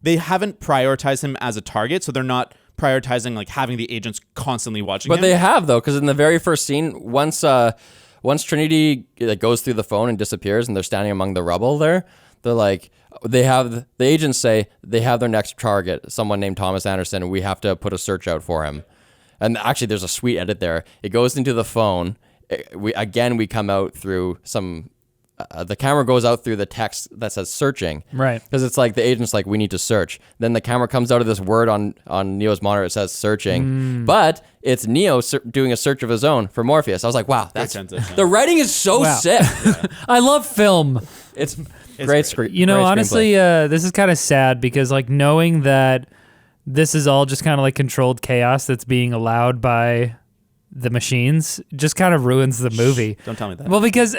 They haven't prioritized him as a target, so they're not prioritizing like having the agents constantly watching him. But they have, though, because in the very first scene, once Trinity goes through the phone and disappears, and they're standing among the rubble there, they're like, the agents say they have their next target, someone named Thomas Anderson, and we have to put a search out for him. And actually, there's a sweet edit there. It goes into the phone. We come out through some. The camera goes out through the text that says searching. Right. Because it's like the agent's like, we need to search. Then the camera comes out of this word on Neo's monitor. It says searching. But it's Neo doing a search of his own for Morpheus. I was like, wow, the writing is so sick. I love film. It's great screen. You know, honestly, this is kind of sad because like knowing that this is all just kind of like controlled chaos that's being allowed by the machines just kind of ruins the movie. Don't tell me that. Well, because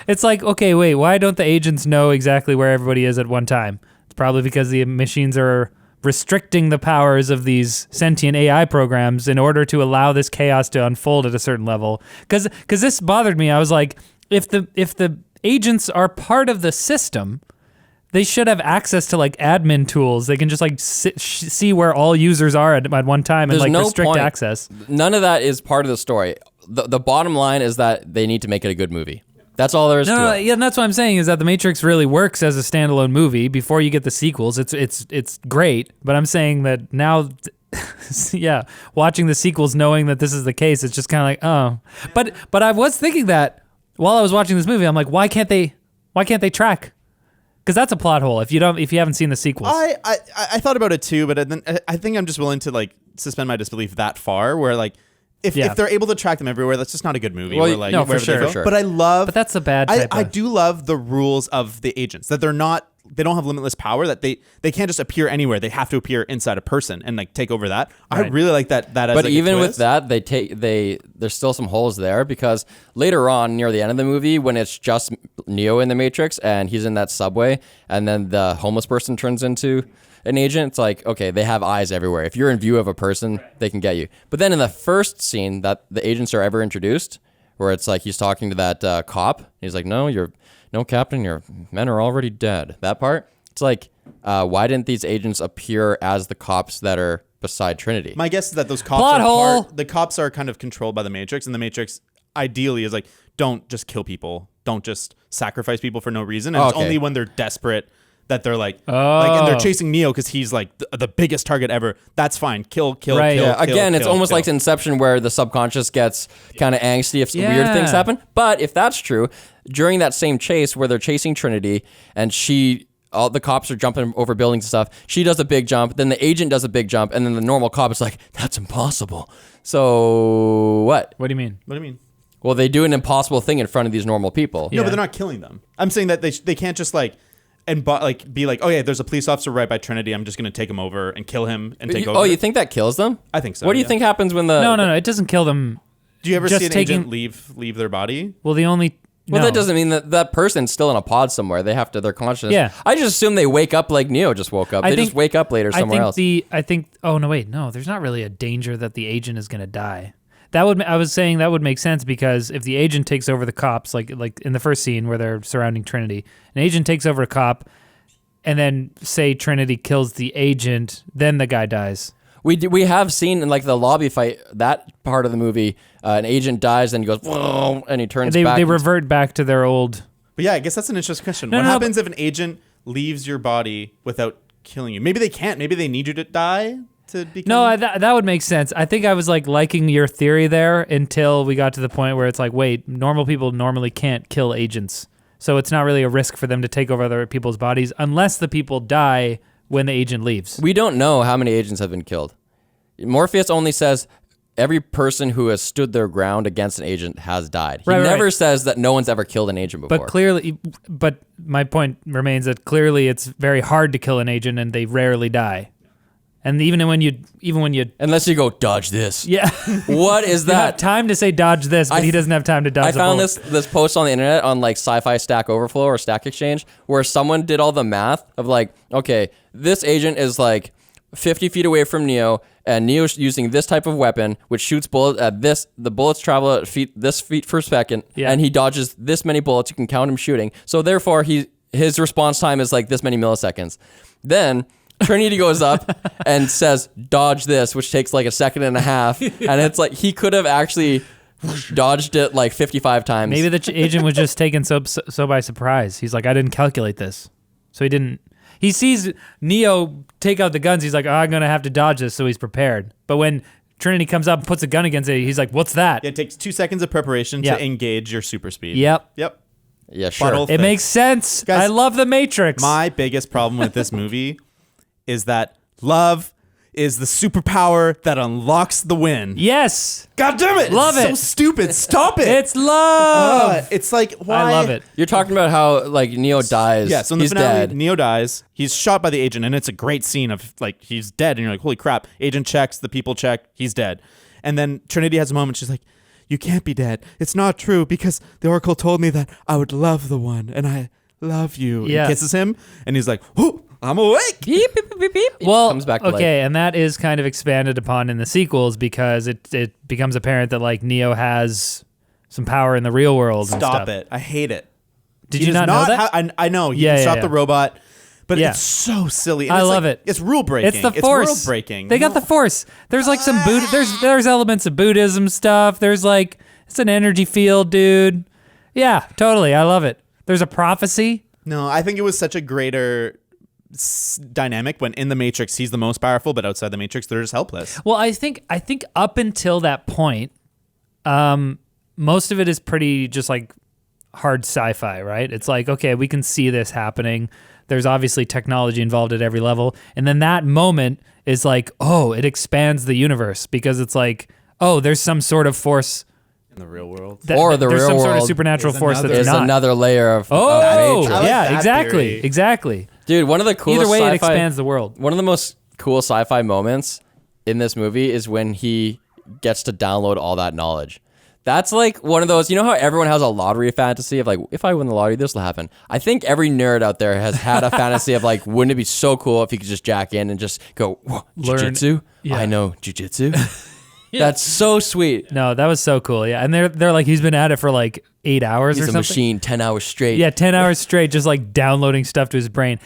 it's like, okay, wait, why don't the agents know exactly where everybody is at one time? It's probably because the machines are restricting the powers of these sentient AI programs in order to allow this chaos to unfold at a certain level. Because this bothered me. I was like, if the agents are part of the system, they should have access to like admin tools. They can just like see where all users are at one time and like restrict access. None of that is part of the story. The bottom line is that they need to make it a good movie. That's all there is to it. Yeah, and that's what I'm saying is that The Matrix really works as a standalone movie. Before you get the sequels, it's great. But I'm saying that now, watching the sequels, knowing that this is the case, it's just kind of like, oh. But I was thinking that while I was watching this movie, I'm like, why can't they track? Because that's a plot hole if you haven't seen the sequels. I thought about it too, but then I think I'm just willing to like suspend my disbelief that far, where like if they're able to track them everywhere, that's just not a good movie. Well, no, for sure. But I love. But that's a bad type. I do love the rules of the agents, that they're not they don't have limitless power, that they can't just appear anywhere. They have to appear inside a person and like take over that. I Right. really like that. As But like even a with twist. that, there's still some holes there, because later on near the end of the movie, when it's just Neo in the Matrix and he's in that subway, and then the homeless person turns into an agent, it's like, okay, they have eyes everywhere. If you're in view of a person, they can get you. But then in the first scene that the agents are ever introduced, where it's like he's talking to that cop, he's like, no, Captain, your men are already dead. That part, it's like, why didn't these agents appear as the cops that are beside Trinity? My guess is that those cops Plot hole. the cops are kind of controlled by the Matrix, and the Matrix ideally is like, don't just kill people, don't just sacrifice people for no reason, and it's Okay. only when they're desperate that they're like and they're Oh. chasing Neo because he's like the biggest target ever. That's fine. Kill, Right. kill, Yeah, kill, Again, it's kill, almost kill. like Inception, where the subconscious gets kind of angsty if weird Yeah. things happen. But if that's true, during that same chase where they're chasing Trinity and all the cops are jumping over buildings and stuff, she does a big jump, then the agent does a big jump, and then the normal cop is like, that's impossible. So what? What do you mean? What do you mean? Well, they do an impossible thing in front of these normal people. No, but they're not killing them. I'm saying that they can't just like be like, oh yeah, there's a police officer right by Trinity. I'm just gonna take him over and kill him and take over. Oh, you think that kills them? I think so. What do you yeah. think happens when the... No, it doesn't kill them. Do you ever just see an taking- agent leave their body? Well, the only Well, no. that doesn't mean that person's still in a pod somewhere. They have to, their consciousness. Yeah. I just assume they wake up like Neo just woke up. They just wake up later somewhere else. Oh no, wait, no. There's not really a danger that the agent is gonna die. I was saying that would make sense, because if the agent takes over the cops, like in the first scene where they're surrounding Trinity, an agent takes over a cop, and then say Trinity kills the agent, then the guy dies. We have seen in like the lobby fight, that part of the movie, an agent dies and he goes, whoa, and he turns back. They revert back to their old. But yeah, I guess that's an interesting question. No, What no, happens if an agent leaves your body without killing you? Maybe they can't. Maybe they need you to die to become... No, that would make sense. I think I was like liking your theory there until we got to the point where it's like, wait, normal people normally can't kill agents. So it's not really a risk for them to take over other people's bodies unless the people die when the agent leaves. We don't know how many agents have been killed. Morpheus only says every person who has stood their ground against an agent has died. He never says that no one's ever killed an agent before. But my point remains that clearly it's very hard to kill an agent, and they rarely die. And even when you, Unless you go, dodge this. yeah, What is you have that? time to say dodge this, but he doesn't have time to dodge. I the found bullet. this post on the internet on like Sci-Fi Stack Overflow or Stack Exchange, where someone did all the math of like, okay, this agent is like 50 feet away from Neo, and Neo's using this type of weapon, which shoots bullets at this. The bullets travel at this feet per second, Yeah. and he dodges this many bullets. You can count him shooting. So therefore, his response time is like this many milliseconds. Then Trinity goes up and says, dodge this, which takes like a second and a half. And it's like he could have actually dodged it like 55 times. Maybe the agent was just taken so by surprise. He's like, I didn't calculate this. So he didn't. He sees Neo take out the guns. He's like, oh, I'm going to have to dodge this. So he's prepared. But when Trinity comes up and puts a gun against it, he's like, what's that? It takes 2 seconds of preparation Yeah. to engage your super speed. Yep. Yep. Yeah, Plot sure. hole It thing. makes sense. Guys, I love the Matrix. My biggest problem with this movie is that love is the superpower that unlocks the win. Yes. God damn it! Love it's it. So stupid. Stop it. It's love. It's like, why? I love it. You're talking about how like Neo dies. Yeah, so in the he's finale, dead. Neo dies. He's shot by the agent, and it's a great scene of like he's dead, and you're like, holy crap! Agent checks, the people check, he's dead, and then Trinity has a moment. She's like, "You can't be dead. It's not true because the Oracle told me that I would love the one, and I love you." Yeah. And kisses him, and he's like, "Whoo, I'm awake." Beep, beep, beep, beep, beep. Well, Comes back to life. okay, and that is kind of expanded upon in the sequels because it becomes apparent that like Neo has some power in the real world. and Stop stuff. it! I hate it. Did He you does not know that? I know. He Yeah, can yeah, stop yeah. the robot, but Yeah. it's so silly. And I it's love like, it. It's rule breaking. It's the Force. World breaking. They got the Force. There's like some there's elements of Buddhism stuff. There's like it's an energy field, dude. Yeah, totally. I love it. There's a prophecy. No, I think it was such a greater dynamic when in the Matrix he's the most powerful, but outside the Matrix they're just helpless. Well, I think up until that point, most of it is pretty just like hard sci-fi, right? It's like, okay, we can see this happening. There's obviously technology involved at every level. And then that moment is like, oh, it expands the universe because it's like, oh, there's some sort of force In the real world. Or the there's real some sort of world supernatural force another- that's is not. another layer of Oh, Matrix. I like yeah, that exactly, theory. exactly. Dude, one of the coolest Either way, it sci-fi, expands the world. one of the most cool sci-fi moments in this movie is when he gets to download all that knowledge. That's like one of those, you know how everyone has a lottery fantasy of like, if I win the lottery, this will happen. I think every nerd out there has had a fantasy of like, wouldn't it be so cool if you could just jack in and just go, Learn- jujitsu? yeah. I know jujitsu. That's so sweet. No, that was so cool. Yeah, and they're like, he's been at it for like 8 hours He's or a something. machine, 10 hours straight. Yeah, 10 hours straight, just like downloading stuff to his brain.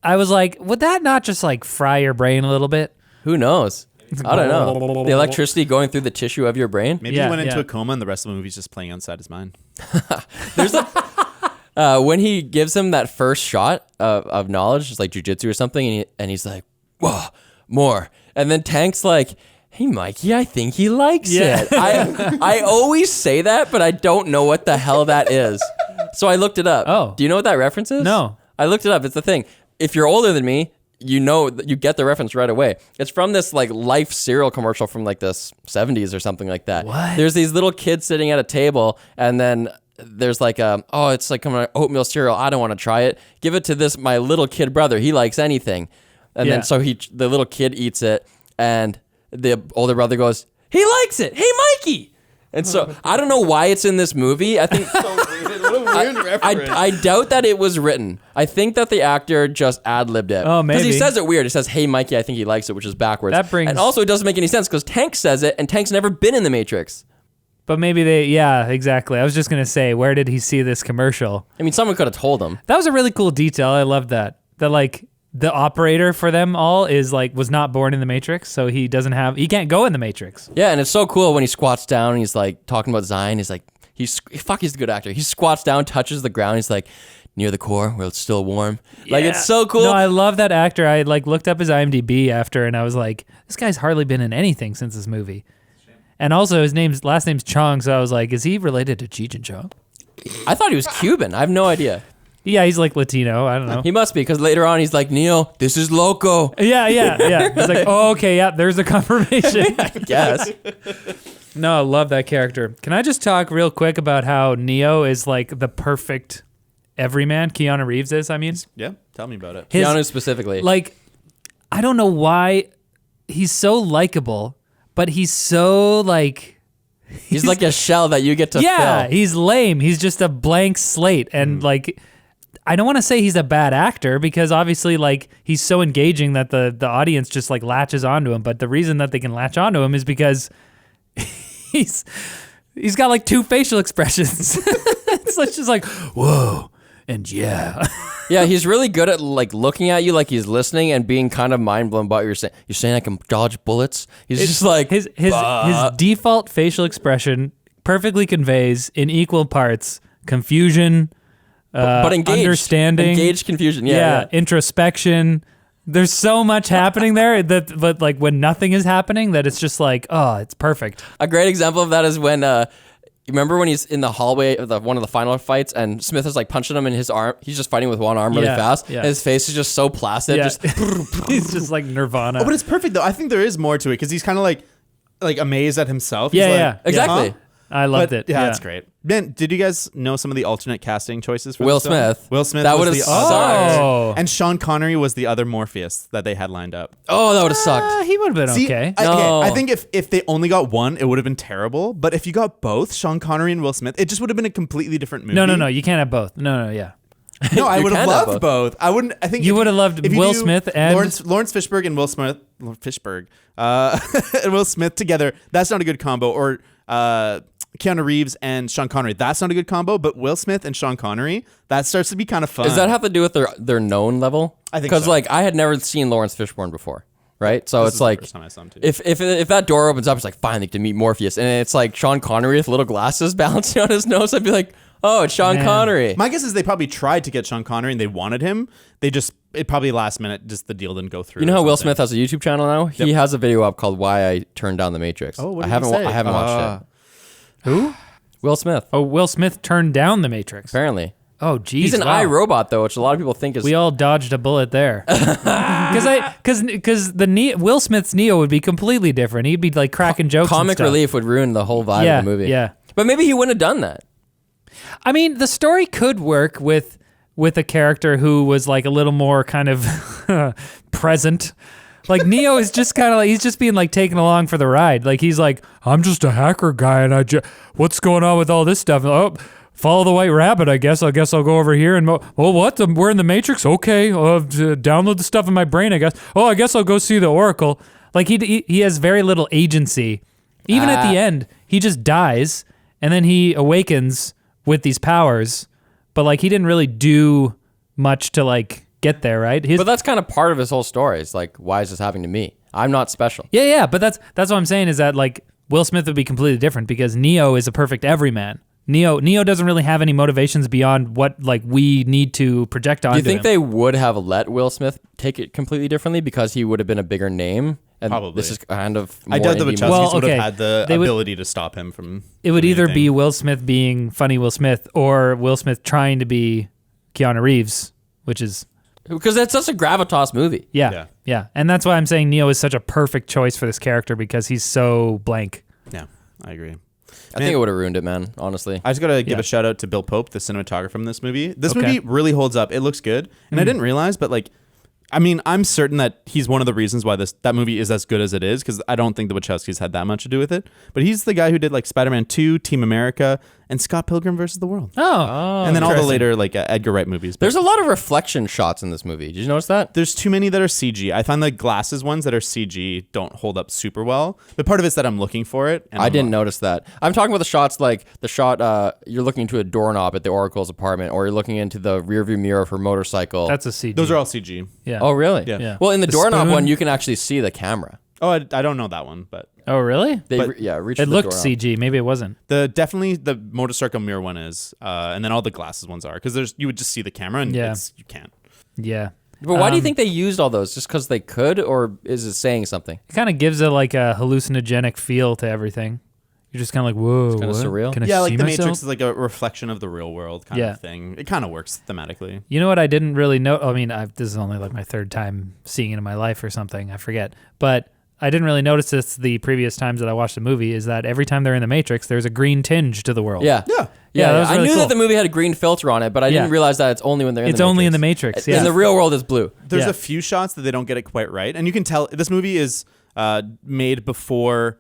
I was like, would that not just like fry your brain a little bit? Who knows? I don't know. The electricity going through the tissue of your brain. Maybe Yeah, he went into yeah. a coma and the rest of the movie's just playing outside his mind. There's when he gives him that first shot of knowledge, just like jujitsu or something, and he's like, whoa, more. And then Tank's like, hey, Mikey, I think he likes it. I always say that, but I don't know what the hell that is. So I looked it up. Oh. Do you know what that reference is? No. I looked it up. It's the thing. If you're older than me, you know, you get the reference right away. It's from this like Life cereal commercial from like the 70s or something like that. What? There's these little kids sitting at a table, and then there's like it's like oatmeal cereal. I don't want to try it. Give it to this my little kid brother. He likes anything. And Yeah. then so the little kid eats it, and the older brother goes, he likes it. Hey, Mikey. And so I don't know why it's in this movie. I think I doubt that it was written. I think that the actor just ad-libbed it. Oh, Because he maybe. says it weird. He says, hey, Mikey, I think he likes it, which is backwards. That brings- And also it doesn't make any sense because Tank says it, and Tank's never been in the Matrix. But maybe yeah, exactly. I was just going to say, where did he see this commercial? I mean, someone could have told him. That was a really cool detail. I loved that. That like the operator for them all was not born in the Matrix, so he can't go in the Matrix. Yeah, and it's so cool when he squats down and he's like talking about Zion. He's like, he's a good actor. He squats down, touches the ground. He's like, near the core where it's still warm. Like, it's so cool. No, I love that actor. I like looked up his IMDb after, and I was like, this guy's hardly been in anything since this movie. And also, his last name's Chong, so I was like, is he related to Cheech and Chong? I thought he was Cuban. I have no idea. Yeah, he's like Latino. I don't know. He must be, because later on he's like, Neo, this is loco. Yeah. He's like, oh, okay, yeah, there's a confirmation. I guess. No, I love that character. Can I just talk real quick about how Neo is like the perfect everyman? Keanu Reeves is, I mean. Yeah, tell me about it. Keanu specifically. Like, I don't know why he's so likable, but he's so like... He's like a shell that you get to Yeah, fill. he's lame. He's just a blank slate. And like, I don't want to say he's a bad actor because obviously like he's so engaging that the audience just like latches onto him. But the reason that they can latch onto him is because he's got like two facial expressions. It's just like, whoa, and yeah. Yeah, he's really good at like looking at you like he's listening and being kind of mind blown by what you're saying. You're saying I can dodge bullets? He's just like his default facial expression perfectly conveys in equal parts confusion, but engaged. understanding, Engaged confusion. Yeah. introspection. There's so much happening there but like when nothing is happening, that it's just like, oh, it's perfect. A great example of that is when you remember when he's in the hallway of one of the final fights and Smith is like punching him in his arm. He's just fighting with one arm really fast. Yeah. And his face is just so placid. Yeah. Just He's just like Nirvana. Oh, but it's perfect though. I think there is more to it because he's kind of like amazed at himself. He's Yeah, like, yeah. Exactly. huh? I loved But, it. Yeah, that's great. Ben, did you guys know some of the alternate casting choices for Will this film? Smith. Will Smith. That was would've the sucked. other- Oh. And Sean Connery was the other Morpheus that they had lined up. Oh, that would have sucked. He would have been See, okay. No. I think if they only got one, it would have been terrible. But if you got both, Sean Connery and Will Smith, it just would have been a completely different movie. No, you can't have both. No, yeah. No, I You would have can have loved both. I wouldn't. I think You if would have loved if you Will do Smith and- Lawrence Fishburne and Will Smith, and Will Smith together. That's not a good combo. Or Keanu Reeves and Sean Connery. That's not a good combo. But Will Smith and Sean Connery, that starts to be kind of fun. Does that have to do with their known level? I think Because so. like I had never seen Lawrence Fishburne before, right? So This it's is the like first time I saw him too. if that door opens up, it's like finally to meet Morpheus, and it's like Sean Connery with little glasses balancing on his nose. I'd be like, oh, it's Sean Man. Connery. My guess is they probably tried to get Sean Connery and they wanted him. It probably last minute, just the deal didn't go through. You know or how Will something. Smith has a YouTube channel now? He has a video up called "Why I Turned Down the Matrix." Oh, what I did haven't he say? I haven't watched it. Who? Will Smith, Oh, Will Smith turned down the Matrix. apparently. Oh, geez. He's an wow. iRobot though, which a lot of people think is. We all dodged a bullet there. Because Will Smith's Neo would be completely different. He'd be like cracking jokes. and Comic stuff. relief would ruin the whole vibe Yeah, of the movie. yeah. But maybe he wouldn't have done that. I mean, the story could work with a character who was like a little more kind of present. Like Neo is just kind of like, he's just being like taken along for the ride. Like he's like, I'm just a hacker guy and what's going on with all this stuff? Oh, follow the white rabbit, I guess. I'll go over here and, what? We're in the Matrix? Okay. Download the stuff in my brain, I guess. Oh, I guess I'll go see the Oracle. Like he has very little agency. Even at the end, he just dies and then he awakens with these powers. But like he didn't really do much to like get there, right? But that's kind of part of his whole story. It's like, why is this happening to me? I'm not special. Yeah, but that's what I'm saying is that like Will Smith would be completely different because Neo is a perfect everyman. Neo doesn't really have any motivations beyond what like we need to project onto him. Do you think they would have let Will Smith take it completely differently because he would have been a bigger name? And Probably. This is kind of more I doubt the indie Wachowskis movie. would have had the ability to stop him from. It would doing either be anything. Will Smith being funny Will Smith or Will Smith trying to be Keanu Reeves, which is Because it's such a gravitas movie. yeah. And that's why I'm saying Neo is such a perfect choice for this character because he's so blank. Yeah, I agree. I think it would have ruined it, man, honestly. I just gotta give Yeah. a shout out to Bill Pope, the cinematographer from this movie. This Okay. movie really holds up. It looks good, and I didn't realize, but like, I mean, I'm certain that he's one of the reasons why that movie is as good as it is, because I don't think the Wachowskis had that much to do with it. But he's the guy who did like Spider-Man 2, Team America, and Scott Pilgrim versus the World, Oh. and then all the interesting. later like Edgar Wright movies. But There's a lot of reflection shots in this movie. Did you notice that? there's too many that are CG. I find the glasses ones that are CG don't hold up super well. But part of it's that I'm looking for it. And I I'm didn't not. notice that. I'm talking about the shots like the shot you're looking into a doorknob at the Oracle's apartment, or you're looking into the rearview mirror of her motorcycle. That's a CG. Those are all CG. yeah. Oh, really? Yeah. Well, in the, The doorknob spoon? one, you can actually see the camera. Oh, I don't know that one, but Oh, really? They But reach It the looked doorknob. CG. Maybe it wasn't. definitely the motorcycle mirror one is, and then all the glasses ones are, because you would just see the camera and Yeah. you can't. Yeah. But why do you think they used all those? Just because they could, or is it saying something? It kind of gives it like a hallucinogenic feel to everything. You're just kind of like, whoa. kinda what? surreal. Can I Yeah, see like the myself? Matrix is like a reflection of the real world kind Yeah. of thing. It kind of works thematically. You know what I didn't really know? I mean, this is only like my third time seeing it in my life or something. I forget. But I didn't really notice this the previous times that I watched the movie is that every time they're in the Matrix, there's a green tinge to the world. Yeah. Yeah, that was I really knew cool. that the movie had a green filter on it, but I didn't Yeah. realize that it's only when they're in It's the Matrix. only in the Matrix, yeah. In the real world, it's blue. There's Yeah. a few shots that they don't get it quite right, and you can tell this movie is made before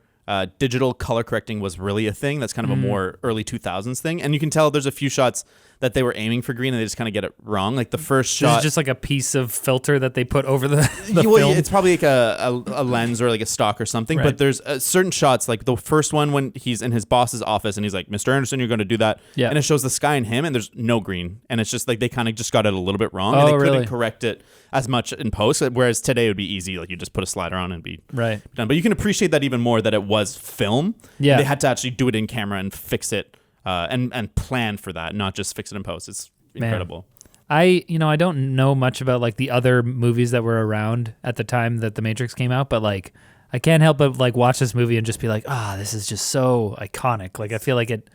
digital color correcting was really a thing. That's kind of a more early 2000s thing, and you can tell there's a few shots that they were aiming for green and they just kind of get it wrong. Like the first This shot, is just like a piece of filter that they put over the Well, film. it's probably like a lens or like a stock or something. Right. But there's certain shots, like the first one when he's in his boss's office and he's like, "Mr. Anderson, you're going to do that." Yeah. And it shows the sky and him, and there's no green, and it's just like they kind of just got it a little bit wrong, Oh, and they really? couldn't correct it as much in post. Whereas today it would be easy, like you just put a slider on and be Right. done. But you can appreciate that even more that it was film. Yeah. They had to actually do it in camera and fix it and plan for that, not just fix it in post. It's incredible. I don't know much about like the other movies that were around at the time that The Matrix came out, but like I can't help but like watch this movie and just be like, this is just so iconic. Like I feel like it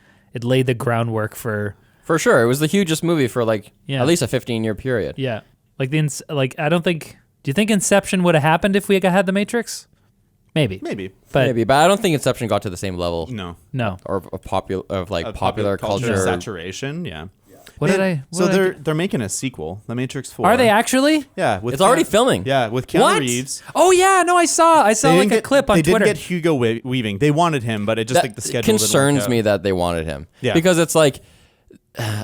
laid the groundwork for For sure. It was the hugest movie for like Yeah. at least a 15-year period. yeah. Like I don't think. Do you think Inception would have happened if we had The Matrix? Maybe. But Maybe, but I don't think Inception got to the same level No. no. or of popular culture. saturation. Yeah. What did I? So what did I do? they're making a sequel, The Matrix 4. Are they actually? Yeah, with It's already filming. Yeah, with Keanu What? Reeves. Oh yeah, no, I saw They like didn't a get- clip on they Twitter. didn't get Hugo Weaving. They wanted him, but it just That like the schedule didn't concerns work me out. that they wanted him. Yeah. Because it's like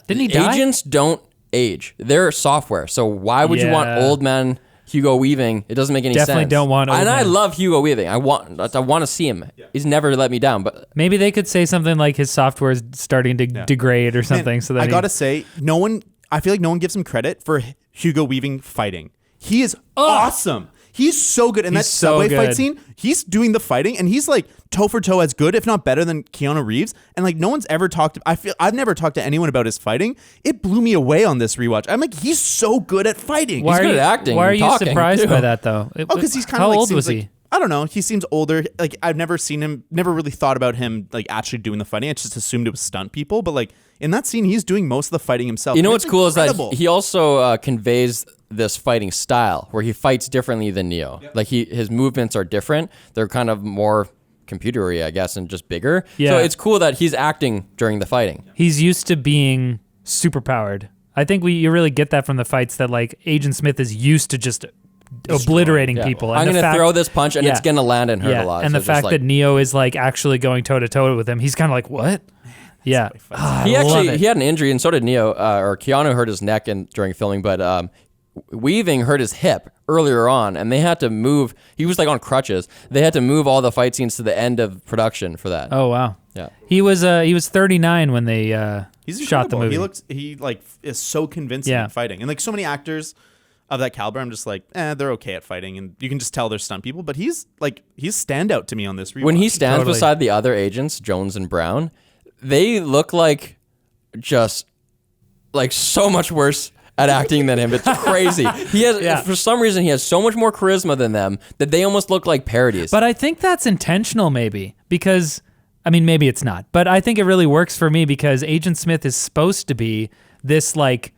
Didn't he die? agents don't age. They're software. So why would you want Yeah. old man Hugo Weaving? It doesn't make any Definitely sense. don't want old And I man. love Hugo Weaving. I want to see him. He's never let me down. But Maybe they could say something like his software is starting to degrade or something. Man, so that I he- gotta say, I feel like no one gives him credit for Hugo Weaving fighting. He is awesome. He's so good in that He's so subway fight good. scene. He's doing the fighting, and he's like toe for toe as good, if not better, than Keanu Reeves. And like no one's ever talked. I've never talked to anyone about his fighting. It blew me away on this rewatch. I'm like, he's so good at fighting. Why He's are good you, at acting Why are and you talking, surprised too. by that though? Oh, because he's kind how of like, old seems was like, he? I don't know. He seems older. Like I've never seen him. Never really thought about him like actually doing the fighting. I just assumed it was stunt people. But like in that scene, he's doing most of the fighting himself. you know And what's it's cool is that incredible. he also conveys this fighting style where he fights differently than Neo. Like his movements are different. They're kind of more computery, I guess, and just bigger. Yeah. So it's cool that he's acting during the fighting. He's used to being super powered. I think you really get that from the fights that like Agent Smith is used to just obliterating Yeah. people. I'm going to throw this punch and Yeah. it's going to land and hurt a lot. And So the fact that Neo is like actually going toe to toe with him, he's kind of like, what? Yeah. he had an injury, and so did Neo, or Keanu hurt his neck during filming, but Weaving hurt his hip earlier on, and they had to move. He was like on crutches. They had to move all the fight scenes to the end of production for that. Oh wow. Yeah. He was 39 when they He's shot the incredible. movie. He is so convincing Yeah. at fighting, and like so many actors of that caliber, I'm just like, they're okay at fighting, and you can just tell they're stunt people. But he's standout to me on this rewatch. When he stands Totally. beside the other agents, Jones and Brown, they look like just like so much worse at acting than him. It's crazy. He has, for some reason, he has so much more charisma than them that they almost look like parodies. But I think that's intentional, maybe, because I mean, maybe it's not, but I think it really works for me because Agent Smith is supposed to be this like.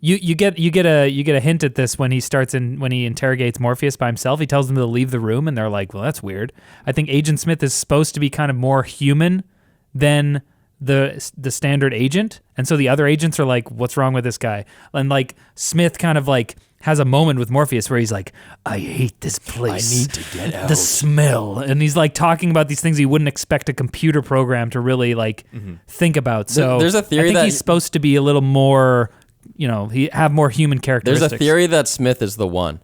You get a hint at this when he interrogates Morpheus by himself. He tells them to leave the room, and they're like, "Well, that's weird." I think Agent Smith is supposed to be kind of more human than the standard agent, and so the other agents are like, "What's wrong with this guy?" And like Smith kind of like has a moment with Morpheus where he's like, "I hate this place. I need to get out. The smell," and he's like talking about these things he wouldn't expect a computer program to really like think about. So There's a theory I think that he's supposed to be a little more. He have more human characteristics. There's a theory that Smith is the one.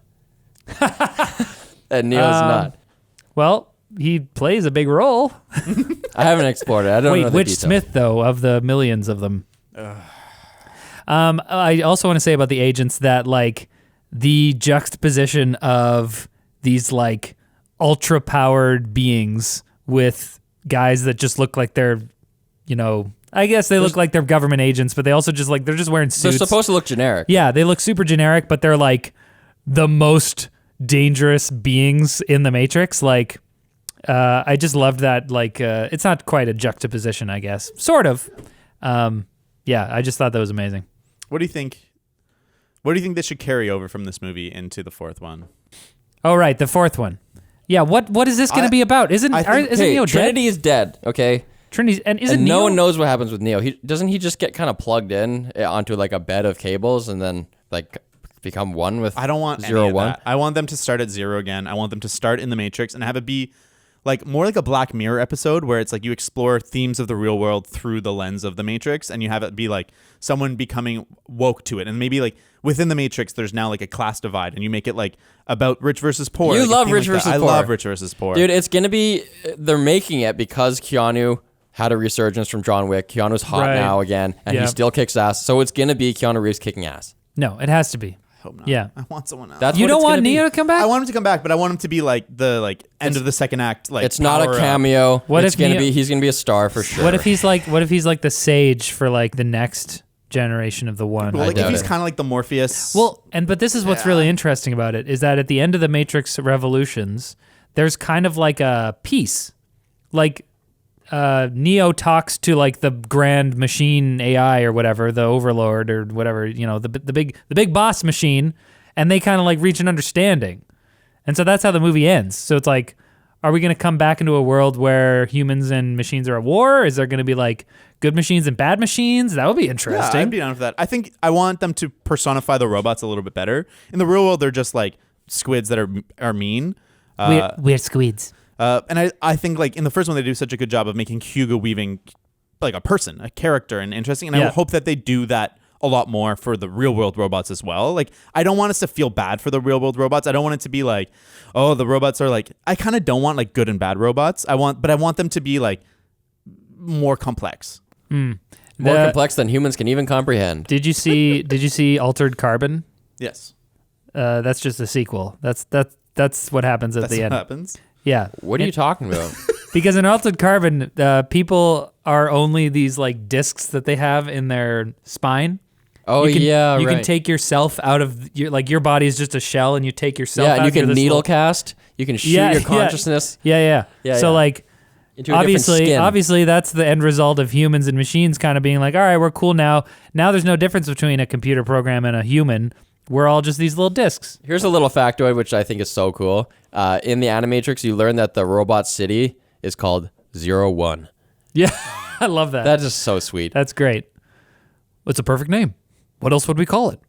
And Neo's not. Well, he plays a big role. I haven't explored it. I don't know Wait, the which details. Smith though of the millions of them? I also want to say about the agents that like the juxtaposition of these like ultra powered beings with guys that just look like they're, I guess they look like they're government agents, but they also just like they're just wearing They're suits. supposed to look generic. Yeah, they look super generic, but they're like the most dangerous beings in the Matrix. Like, I just loved that. Like, it's not quite a juxtaposition, I guess. Sort of. Yeah, I just thought that was amazing. What do you think? What do you think they should carry over from this movie into the fourth one? Oh, right, the fourth one. Yeah, what is this going to be about? Isn't Neo Trinity dead? is dead, okay? Trinity, and isn't And no Neo? one knows what happens with Neo. Doesn't he just get kind of plugged in onto like a bed of cables and then like become one with I don't want zero any of one? that. I want them to start at zero again. I want them to start in the Matrix and have it be like more like a Black Mirror episode where it's like you explore themes of the real world through the lens of the Matrix, and you have it be like someone becoming woke to it, and maybe like within the Matrix there's now like a class divide, and you make it like about rich versus poor. You like, a love theme rich like that. versus I poor. love rich versus poor. Dude, it's gonna be. They're making it because Keanu had a resurgence from John Wick. Keanu's hot Right. now again, and Yeah. he still kicks ass. So it's gonna be Keanu Reeves kicking ass. No, it has to be. I hope not. Yeah. I want someone else. That's You what don't it's want gonna be. Neo to come back? I want him to come back, but I want him to be like the end of the second act. Like It's not a power up. cameo. What It's if gonna Neo- be? He's gonna be a star for sure. What if he's like the sage for like the next generation of the one? Well, like if doubt he's it. kind of like the Morpheus. Well, but this is what's really interesting about it is that at the end of the Matrix Revolutions, there's kind of like a peace. Like Neo talks to like the grand machine AI or whatever, the overlord or whatever, the big boss machine, and they kind of like reach an understanding. And so that's how the movie ends. So it's like, are we going to come back into a world where humans and machines are at war? Is there going to be like good machines and bad machines? That would be yeah, interesting. I'd be down for that. I think I want them to personify the robots a little bit better. In the real world, they're just like squids that are mean. We're squids. And I think like in the first one, they do such a good job of making Hugo Weaving like a person, a character, and interesting. And I Yeah. hope that they do that a lot more for the real world robots as well. Like I don't want us to feel bad for the real world robots. I don't want it to be like, oh, the robots are like. I kind of don't want like good and bad robots. I want them to be like more complex. More complex than humans can even comprehend? Did you see Altered Carbon? Yes, That's just a sequel. That's what happens at that's the what end. happens. Yeah. What are you talking about? Because in Altered Carbon, people are only these like discs that they have in their spine. Oh you can, yeah, you right. can take yourself out of your body is just a shell, and you take yourself. Yeah, out and you into can this needle little- cast. You can shoot Yeah, your yeah. consciousness Yeah. Yeah, So yeah. like, into a different skin. obviously, that's the end result of humans and machines kind of being like, all right, we're cool now. Now there's no difference between a computer program and a human. We're all just these little discs. Here's a little factoid which I think is so cool. In the Animatrix, you learn that the robot city is called 01. Yeah, I love that. That is so sweet. That's great. It's a perfect name. What else would we call it?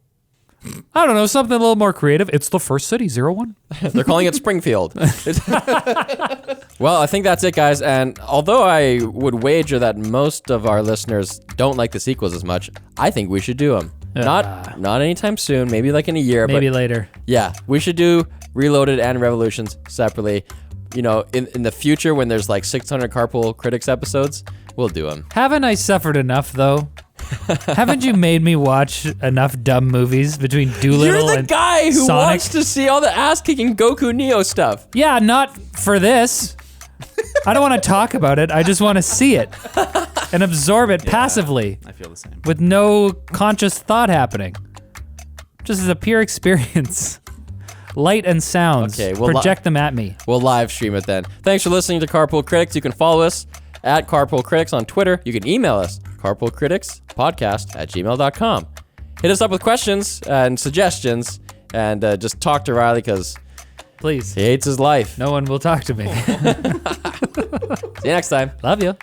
I don't know, something a little more creative. It's the first city, 01. They're calling it Springfield. Well, I think that's it, guys. And although I would wager that most of our listeners don't like the sequels as much, I think we should do them. Not anytime soon, maybe like in a year. Maybe but later. Yeah, we should do Reloaded and Revolutions separately. You know, in the future when there's like 600 Carpool Critics episodes, we'll do them. Haven't I suffered enough, though? Haven't you made me watch enough dumb movies between Doolittle You're the and guy who Sonic? wants to see all the ass-kicking Goku Neo stuff. Yeah, not for this. I don't want to talk about it. I just want to see it and absorb it passively I feel the same. with no conscious thought happening. Just as a pure experience. Light and sounds. Okay, well, project them at me. We'll live stream it then. Thanks for listening to Carpool Critics. You can follow us at Carpool Critics on Twitter. You can email us, carpoolcriticspodcast@gmail.com. Hit us up with questions and suggestions, and just talk to Riley because Please. he hates his life. No one will talk to me. See you next time. Love you.